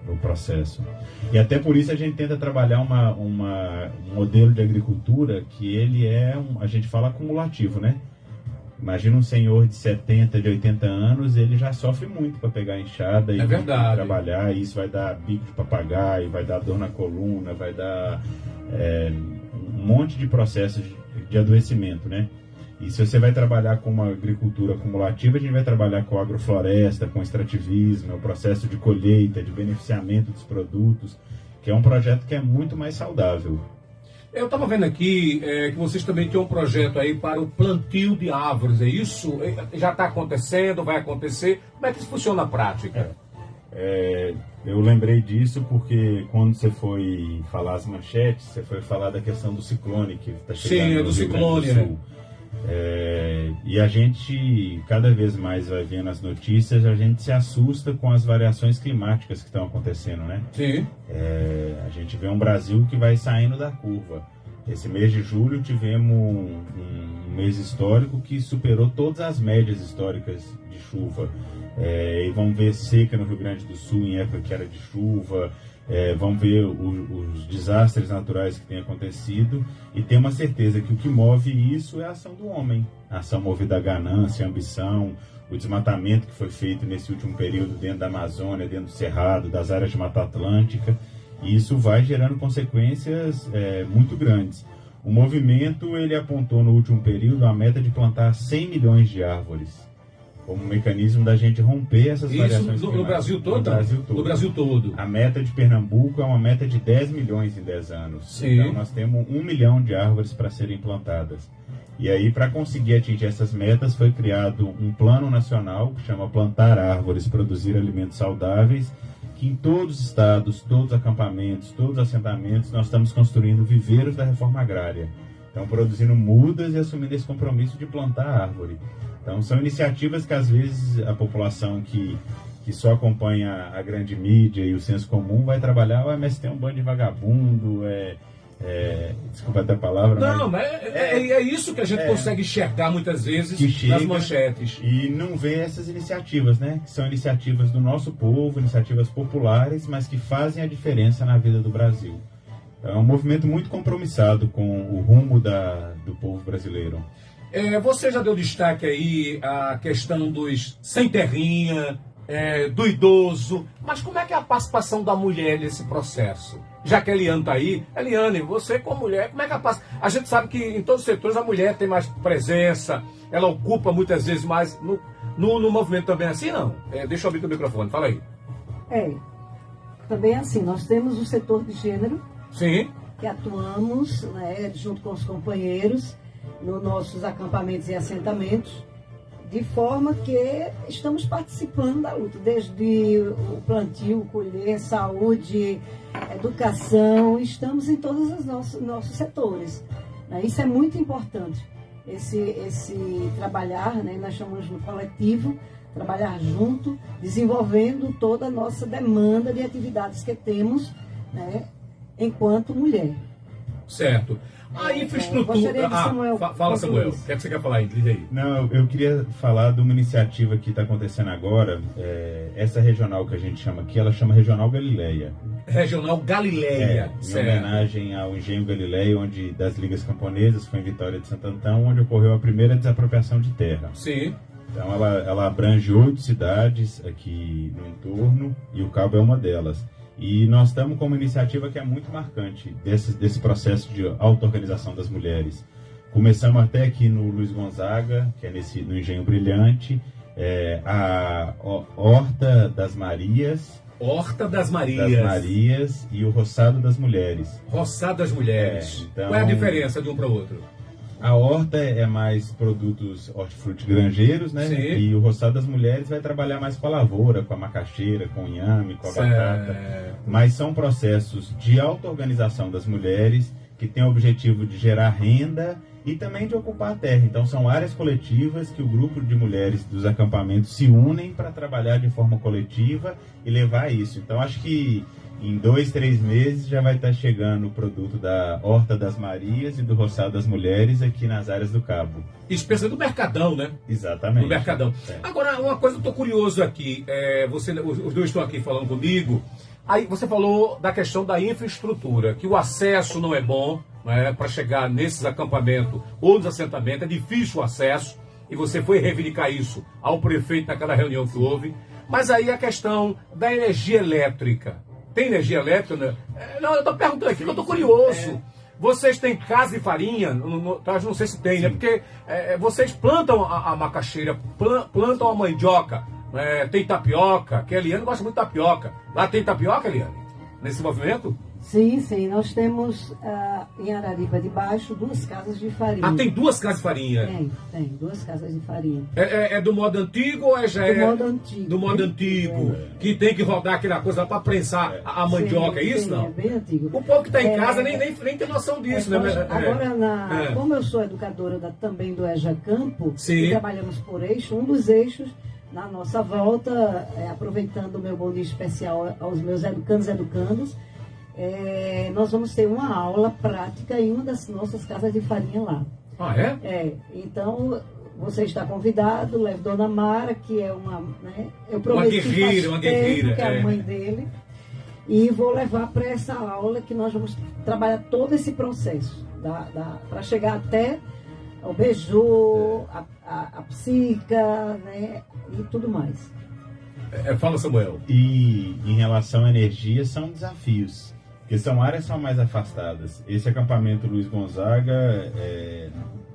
no processo. E até por isso a gente tenta trabalhar um modelo de agricultura que ele a gente fala acumulativo, né? Imagina um senhor de 70, de 80 anos, ele já sofre muito para pegar a enxada e trabalhar, e isso vai dar bico de papagaio, vai dar dor na coluna, vai dar um monte de processos de adoecimento, né? E se você vai trabalhar com uma agricultura acumulativa, a gente vai trabalhar com agrofloresta, com extrativismo, o processo de colheita, de beneficiamento dos produtos, que é um projeto que é muito mais saudável. Eu estava vendo aqui que vocês também têm um projeto aí para o plantio de árvores, é isso? Já está acontecendo, vai acontecer? Como é que isso funciona na prática? Eu lembrei disso porque quando você foi falar as manchetes, você foi falar da questão do ciclone que está chegando. Sim, é do ciclone, né? E a gente, cada vez mais vai vendo as notícias, a gente se assusta com as variações climáticas que estão acontecendo, né? Sim. A gente vê um Brasil que vai saindo da curva. Esse mês de julho tivemos um mês histórico que superou todas as médias históricas de chuva. E vamos ver seca no Rio Grande do Sul em época que era de chuva. Vamos ver os desastres naturais que têm acontecido e ter uma certeza que o que move isso é a ação do homem, a ação movida à ganância, à ambição, o desmatamento que foi feito nesse último período dentro da Amazônia, dentro do Cerrado, das áreas de Mata Atlântica, e isso vai gerando consequências muito grandes. O movimento ele apontou no último período a meta de plantar 100 milhões de árvores, como um mecanismo da gente romper essas variações climáticas. No Brasil todo? No Brasil todo. A meta de Pernambuco é uma meta de 10 milhões em 10 anos. Sim. Então nós temos 1 milhão de árvores para serem plantadas. E aí, para conseguir atingir essas metas, foi criado um plano nacional que chama Plantar Árvores, Produzir Alimentos Saudáveis, que em todos os estados, todos os acampamentos, todos os assentamentos, nós estamos construindo viveiros da reforma agrária. Então, produzindo mudas e assumindo esse compromisso de plantar árvore. Então, são iniciativas que, às vezes, a população que só acompanha a grande mídia e o senso comum vai trabalhar, mas tem um bando de vagabundo, desculpa até a palavra. Não, mas é isso que a gente consegue enxergar muitas vezes nas manchetes. E não vê essas iniciativas, né? Que são iniciativas do nosso povo, iniciativas populares, mas que fazem a diferença na vida do Brasil. É um movimento muito compromissado com o rumo do povo brasileiro. Você já deu destaque aí à questão dos sem terrinha, do idoso, mas como é que é a participação da mulher nesse processo? Já que a Eliane está aí, Eliane, você como mulher, como é que a gente sabe que em todos os setores a mulher tem mais presença, ela ocupa muitas vezes mais, no movimento também é assim, não? Deixa eu abrir o microfone, fala aí. Também é assim, nós temos o setor de gênero, sim, que atuamos, né, junto com os companheiros, nos nossos acampamentos e assentamentos, de forma que estamos participando da luta, desde o plantio, colher, saúde, educação, estamos em todos os nossos setores. Né? Isso é muito importante, esse trabalhar, né, nós chamamos no coletivo, trabalhar junto, desenvolvendo toda a nossa demanda de atividades que temos, né, enquanto mulher. Certo. A infraestrutura... Fala, Samuel. O que é que você quer falar aí? Liga aí. Não, eu queria falar de uma iniciativa que está acontecendo agora. Essa regional que a gente chama aqui, ela chama Regional Galileia. Regional Galileia. Em homenagem ao Engenho Galileia, das Ligas Camponesas, foi em Vitória de Santo Antão, onde ocorreu a primeira desapropriação de terra. Sim. Então ela abrange 8 cidades aqui no entorno e o Cabo é uma delas. E nós estamos com uma iniciativa que é muito marcante desse processo de auto-organização das mulheres. Começamos até aqui no Luiz Gonzaga, que é no Engenho Brilhante, a Horta das Marias. Horta das Marias. Das Marias e o Roçado das Mulheres. Roçado das Mulheres. Então, qual é a diferença de um para o outro? A horta é mais produtos hortifruti granjeiros, né? Sim. E o Roçado das Mulheres vai trabalhar mais com a lavoura, com a macaxeira, com o inhame, com a batata. Mas são processos de auto-organização das mulheres que têm o objetivo de gerar renda e também de ocupar a terra. Então são áreas coletivas que o grupo de mulheres dos acampamentos se unem para trabalhar de forma coletiva e levar isso. Então acho que em 2, 3 meses já vai estar chegando o produto da Horta das Marias e do Roçado das Mulheres aqui nas áreas do Cabo. Isso pensa do Mercadão, né? Exatamente. Do Mercadão. Agora, uma coisa que eu estou curioso aqui, os dois estão aqui falando comigo, aí você falou da questão da infraestrutura, que o acesso não é bom, né, para chegar nesses acampamentos ou nos assentamentos, é difícil o acesso, e você foi reivindicar isso ao prefeito naquela reunião que houve, mas aí a questão da energia elétrica. Tem energia elétrica? Né? Não, eu estou perguntando aqui, porque eu estou curioso. Vocês têm casa de farinha? Não sei se tem, né? Porque vocês plantam a macaxeira, plantam a mandioca, tem tapioca, que a Eliane gosta muito de tapioca. Lá tem tapioca, Eliane? Nesse movimento? Sim, nós temos em Araripe de Baixo 2 casas de farinha. Ah, tem 2 casas de farinha? Tem 2 casas de farinha. É do modo antigo ou já do modo antigo? Do modo antigo, que tem que rodar aquela coisa para prensar a mandioca, é isso não? É bem antigo. O povo que está em casa nem tem noção disso, né? Agora, como eu sou educadora também do EJA Campo, e trabalhamos por eixo, um dos eixos, na nossa volta, aproveitando o meu bom dia especial aos meus educandos, nós vamos ter uma aula prática em uma das nossas casas de farinha lá. Ah, é? Então, você está convidado, leve Dona Mara, que é eu prometi uma guerreira, que é a mãe dele, e vou levar para essa aula que nós vamos trabalhar todo esse processo, para chegar até o beiju, a psica, né, e tudo mais. Fala, Samuel. E em relação à energia, são desafios, porque são áreas que são mais afastadas. Esse acampamento Luiz Gonzaga,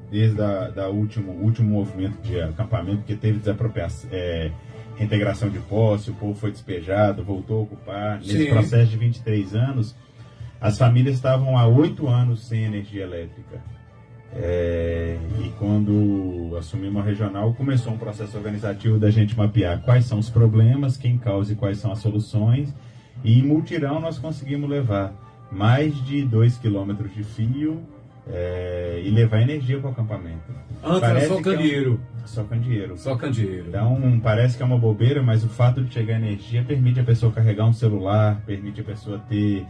desde o último movimento de acampamento, que teve desapropriação, reintegração de posse, o povo foi despejado, voltou a ocupar. Nesse processo de 23 anos, as famílias estavam há 8 anos sem energia elétrica. E quando assumimos a regional, começou um processo organizativo da gente mapear quais são os problemas, quem causa e quais são as soluções. E em mutirão nós conseguimos levar mais de 2 quilômetros de fio e levar energia para o acampamento. Antes era só candeeiro. Só candeeiro. Então parece que é uma bobeira, mas o fato de chegar energia permite a pessoa carregar um celular, permite a pessoa ter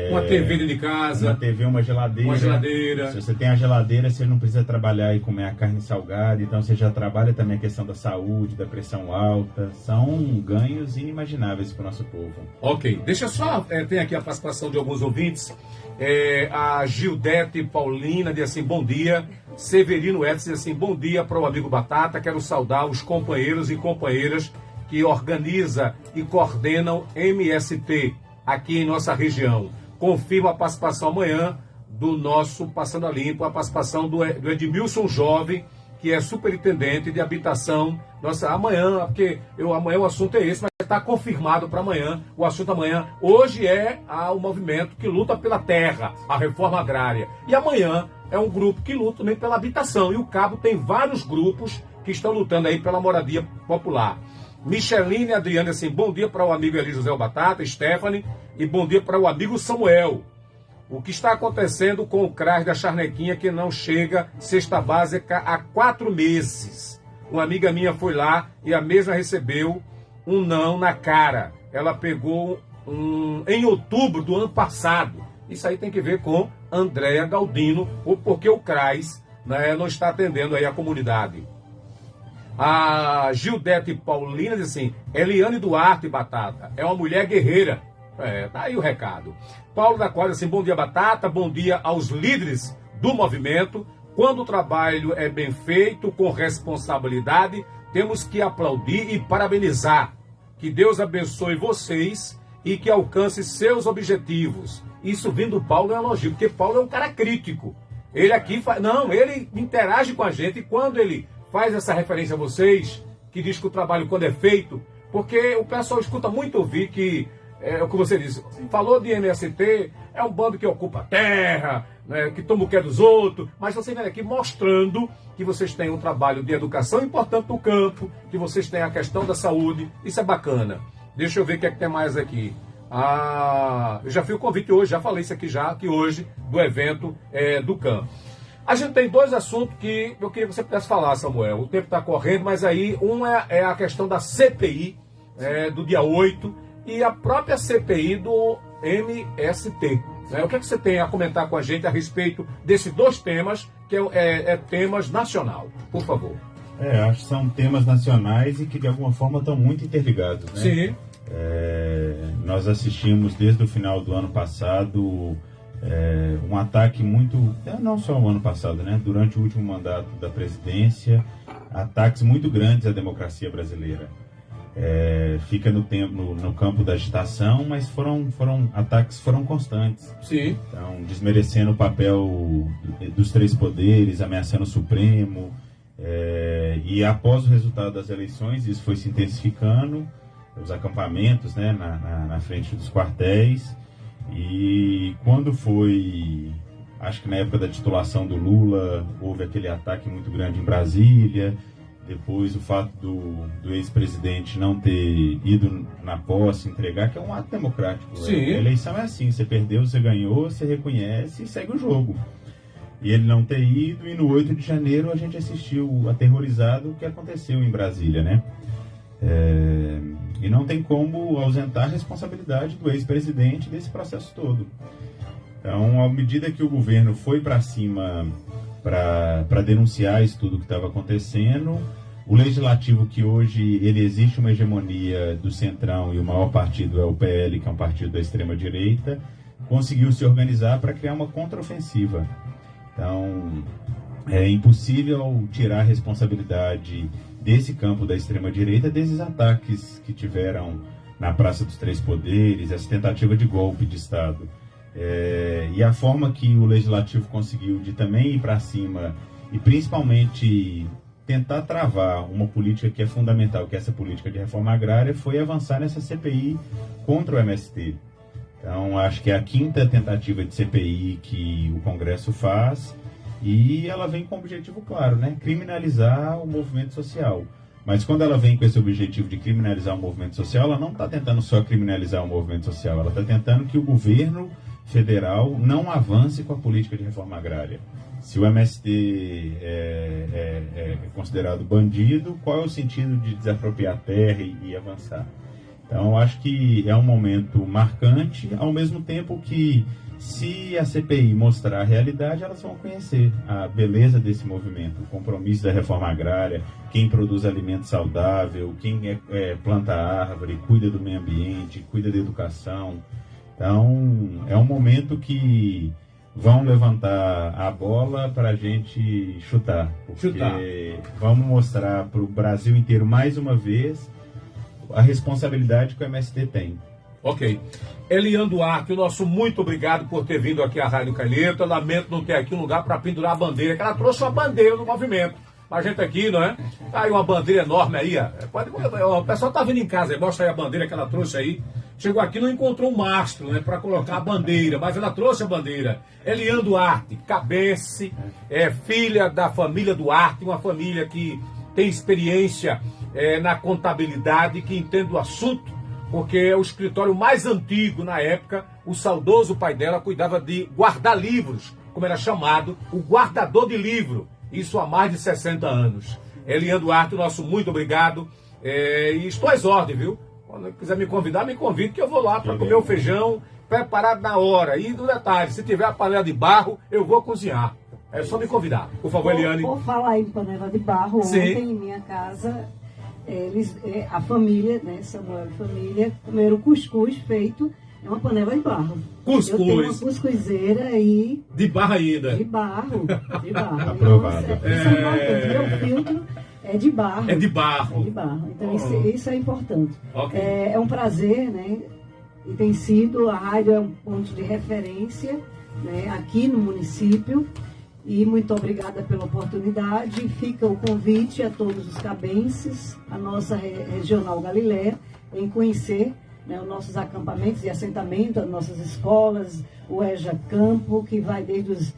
uma TV dentro de casa, uma TV, uma geladeira. Se você tem a geladeira, você não precisa trabalhar e comer a carne salgada, então você já trabalha também a questão da saúde, da pressão alta. São ganhos inimagináveis para o nosso povo. Ok, deixa eu só, tem aqui a participação de alguns ouvintes. A Gildete Paulina diz assim, bom dia. Severino Edson diz assim, bom dia para o amigo Batata, quero saudar os companheiros e companheiras que organizam e coordenam MST aqui em nossa região. Confirmo a participação amanhã do nosso Passando a Limpo, a participação do Edmilson Jovem, que é superintendente de habitação. Nossa, amanhã, porque amanhã o assunto é esse, mas está confirmado para amanhã. O assunto amanhã, hoje o movimento que luta pela terra, a reforma agrária. E amanhã é um grupo que luta também pela habitação. E o Cabo tem vários grupos que estão lutando aí pela moradia popular. Micheline Adriana, assim, bom dia para o amigo Eli José Batata, Stephanie, e bom dia para o amigo Samuel. O que está acontecendo com o CRAS da Charnequinha, que não chega cesta básica há 4 meses. Uma amiga minha foi lá e a mesma recebeu um não na cara. Ela pegou em outubro do ano passado. Isso aí tem que ver com Andréa Galdino, porque o CRAS, né, não está atendendo aí a comunidade. A Gildete Paulina diz assim, Eliane Duarte Batata, é uma mulher guerreira. Tá aí o recado. Paulo da Quadra, assim, bom dia Batata, bom dia aos líderes do movimento. Quando o trabalho é bem feito, com responsabilidade, temos que aplaudir e parabenizar. Que Deus abençoe vocês e que alcance seus objetivos. Isso vindo do Paulo é um elogio, porque Paulo é um cara crítico. Ele aqui ele interage com a gente, e quando ele faz essa referência a vocês, que diz que o trabalho quando é feito, porque o pessoal escuta muito ouvir que, o que você disse, falou de MST, é um bando que ocupa a terra, né, que toma o que é dos outros, mas você vem aqui mostrando que vocês têm um trabalho de educação importante no campo, que vocês têm a questão da saúde, isso é bacana. Deixa eu ver o que é que tem mais aqui. Eu já fiz o convite hoje, já falei isso aqui que hoje, do evento do CAM. A gente tem 2 assuntos que eu queria que você pudesse falar, Samuel. O tempo está correndo, mas aí é a questão da CPI do dia 8 e a própria CPI do MST. O que é que você tem a comentar com a gente a respeito desses 2 temas, que temas nacional? Por favor. Acho que são temas nacionais e que de alguma forma estão muito interligados, né? Sim. Nós assistimos desde o final do ano passado um ataque muito, não só o ano passado, né? Durante o último mandato da presidência, ataques muito grandes à democracia brasileira. Fica no campo da agitação, mas ataques foram constantes. Sim. Então, desmerecendo o papel dos 3 poderes, ameaçando o Supremo. E após o resultado das eleições, isso foi se intensificando, os acampamentos, né, na frente dos quartéis. E quando foi, acho que na época da titulação do Lula, houve aquele ataque muito grande em Brasília. Depois o fato do ex-presidente não ter ido na posse entregar, que é um ato democrático. Sim. A eleição é assim, você perdeu, você ganhou, você reconhece e segue o jogo. E ele não ter ido, e no 8 de janeiro a gente assistiu aterrorizado o que aconteceu em Brasília, né? E não tem como ausentar a responsabilidade do ex-presidente desse processo todo. Então, à medida que o governo foi para cima para denunciar isso tudo que estava acontecendo, o legislativo, que hoje ele existe uma hegemonia do Centrão e o maior partido é o PL, que é um partido da extrema-direita, conseguiu se organizar para criar uma contraofensiva. Então, é impossível tirar a responsabilidade desse campo da extrema-direita desses ataques que tiveram na Praça dos Três Poderes, essa tentativa de golpe de Estado. E a forma que o legislativo conseguiu de também ir para cima e principalmente tentar travar uma política que é fundamental, que é essa política de reforma agrária, foi avançar nessa CPI contra o MST. Então, acho que é a 5ª tentativa de CPI que o Congresso faz, e ela vem com um objetivo claro, né? Criminalizar o movimento social. Mas quando ela vem com esse objetivo de criminalizar o movimento social, ela não está tentando só criminalizar o movimento social, ela está tentando que o governo federal não avance com a política de reforma agrária. Se o MST é considerado bandido, qual é o sentido de desapropriar a terra e avançar? Então, acho que é um momento marcante, ao mesmo tempo que, se a CPI mostrar a realidade, elas vão conhecer a beleza desse movimento, o compromisso da reforma agrária, quem produz alimento saudável, quem planta árvore, cuida do meio ambiente, cuida da educação. Então, é um momento que vão levantar a bola para a gente chutar. Porque vamos mostrar para o Brasil inteiro, mais uma vez, a responsabilidade que o MST tem. Ok. Eliane Duarte, o nosso muito obrigado por ter vindo aqui à Rádio Calheta. Lamento não ter aqui um lugar para pendurar a bandeira, que ela trouxe uma bandeira do movimento. A gente aqui, não é? Tá aí uma bandeira enorme aí, ó. O pessoal tá vindo em casa aí, mostra aí a bandeira que ela trouxe aí. Chegou aqui, não encontrou um mastro, né, para colocar a bandeira, mas ela trouxe a bandeira. Eliane Duarte, cabeça, filha da família Duarte, uma família que tem experiência na contabilidade, que entende o assunto, porque é o escritório mais antigo na época. O saudoso pai dela cuidava de guardar livros, como era chamado, o guardador de livro, isso há mais de 60 anos. Eliane Duarte, nosso muito obrigado, e estou às ordens, viu? Quando quiser me convidar, me convide, que eu vou lá para comer o feijão preparado na hora. E no detalhe, se tiver a panela de barro, eu vou cozinhar. É só me convidar. Por favor, Eliane. Vou falar em panela de barro. Sim. Ontem, em minha casa, a família, né, Samuel e família, comeram cuscuz feito em uma panela de barro. Cuscuz. Eu tenho uma cuscuzeira aí. De barro ainda. De barro. Aprovado. Isso é importante. Meu filtro é de barro. É de barro. É de barro. Então, isso é importante. Okay. É um prazer, né? E tem sido, a rádio é um ponto de referência, né, aqui no município. E muito obrigada pela oportunidade. Fica o convite a todos os cabenses, a nossa Regional Galileia, em conhecer, né, os nossos acampamentos e assentamentos, as nossas escolas, o EJA Campo, que vai desde os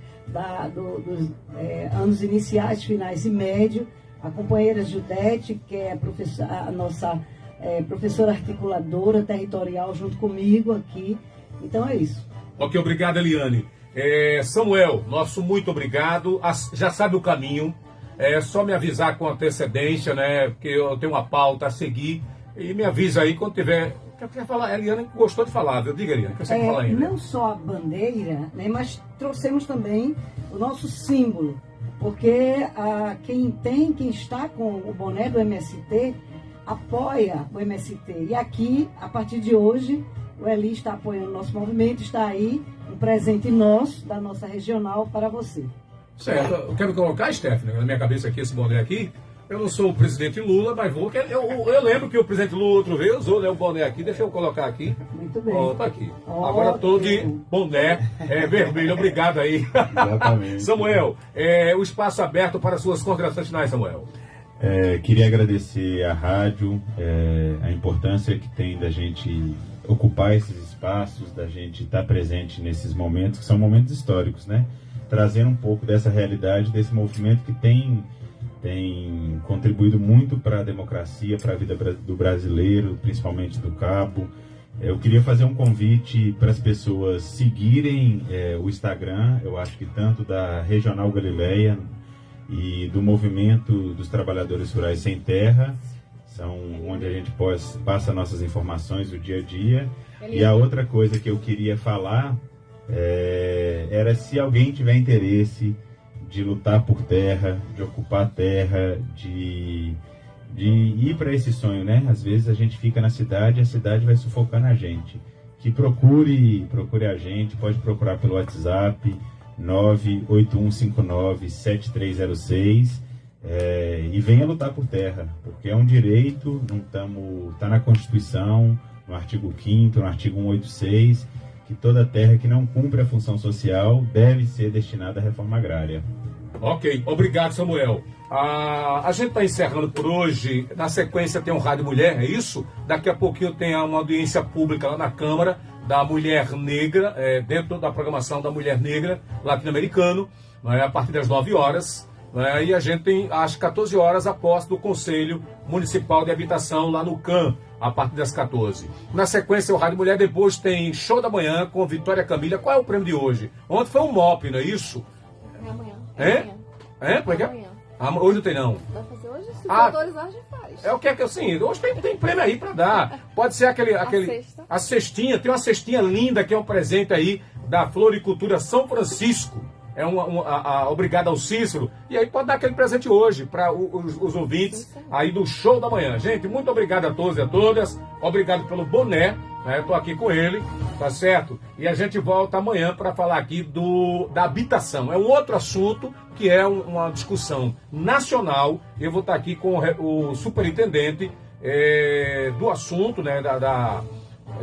anos iniciais, finais e médio. A companheira Judete, que é a nossa professora articuladora territorial junto comigo aqui. Então é isso. Ok, obrigado, Eliane. Samuel, nosso muito obrigado. Já sabe o caminho. É só me avisar com antecedência, né? Porque eu tenho uma pauta a seguir. E me avisa aí quando tiver. Quer falar? A Eliane gostou de falar, viu? Diga, Eliane, que você quer falar ainda. Não só a bandeira, né, mas trouxemos também o nosso símbolo. Porque quem está com o boné do MST apoia o MST. E aqui, a partir de hoje, o Eli está apoiando o nosso movimento, está aí um presente nosso, da nossa regional, para você. Certo. Eu quero colocar, Stephanie, na minha cabeça aqui, esse boné aqui. Eu não sou o presidente Lula, mas eu lembro que o presidente Lula outra vez usou, né, o boné aqui. Deixa eu colocar aqui. Muito bem. Tá aqui. Agora estou de boné vermelho. Obrigado aí. Exatamente. Samuel, o espaço aberto para suas considerações finais, Samuel. Queria agradecer à rádio, a importância que tem da gente ocupar esses espaços, da gente estar presente nesses momentos, que são momentos históricos, né? Trazer um pouco dessa realidade, desse movimento que tem contribuído muito para a democracia, para a vida do brasileiro, principalmente do Cabo. Eu queria fazer um convite para as pessoas seguirem o Instagram, eu acho que tanto da Regional Galileia e do Movimento dos Trabalhadores Rurais Sem Terra, são onde a gente passa nossas informações do dia a dia. E a outra coisa que eu queria falar era se alguém tiver interesse de lutar por terra, de ocupar terra, de ir para esse sonho, né? Às vezes a gente fica na cidade e a cidade vai sufocando a gente. Que procure a gente, pode procurar pelo WhatsApp 981597306 e venha lutar por terra, porque é um direito, está na Constituição, no artigo 5º, no artigo 186, que toda terra que não cumpre a função social deve ser destinada à reforma agrária. Ok, obrigado, Samuel. A gente está encerrando por hoje. Na sequência tem um Rádio Mulher, é isso? Daqui a pouquinho tem uma audiência pública lá na Câmara da Mulher Negra, dentro da programação da Mulher Negra latino-americano, a partir das 9 horas. E a gente tem às 14 horas a posse do Conselho Municipal de Habitação lá no CAM, a partir das 14. Na sequência, o Rádio Mulher, depois tem Show da Manhã com Vitória Camila. Qual é o prêmio de hoje? Ontem foi um MOP, não é isso? É amanhã. Como é que é? Amanhã. Hoje não tem, não. Vai fazer hoje? Se for autorizar, a gente faz. É o que é que assim, hoje tem prêmio aí pra dar. Pode ser a cestinha, tem uma cestinha linda que é um presente aí da Floricultura São Francisco. Obrigado ao Cícero. E aí pode dar aquele presente hoje para os ouvintes aí do Show da Manhã. Gente, muito obrigado a todos e a todas. Obrigado pelo boné. Estou aqui com ele, tá certo? E a gente volta amanhã para falar aqui da habitação. É um outro assunto que é uma discussão nacional. Eu vou estar aqui com o superintendente do assunto, né,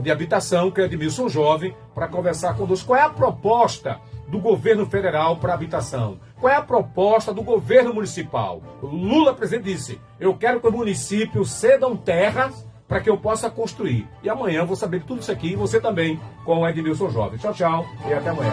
de habitação, que é Edmilson Jovem, para conversar conosco. Qual é a proposta do governo federal para a habitação? Qual é a proposta do governo municipal? O Lula, presidente, disse: eu quero que os municípios cedam terras para que eu possa construir. E amanhã eu vou saber tudo isso aqui, e você também, com o Edmilson Jovem. Tchau, tchau, e até amanhã.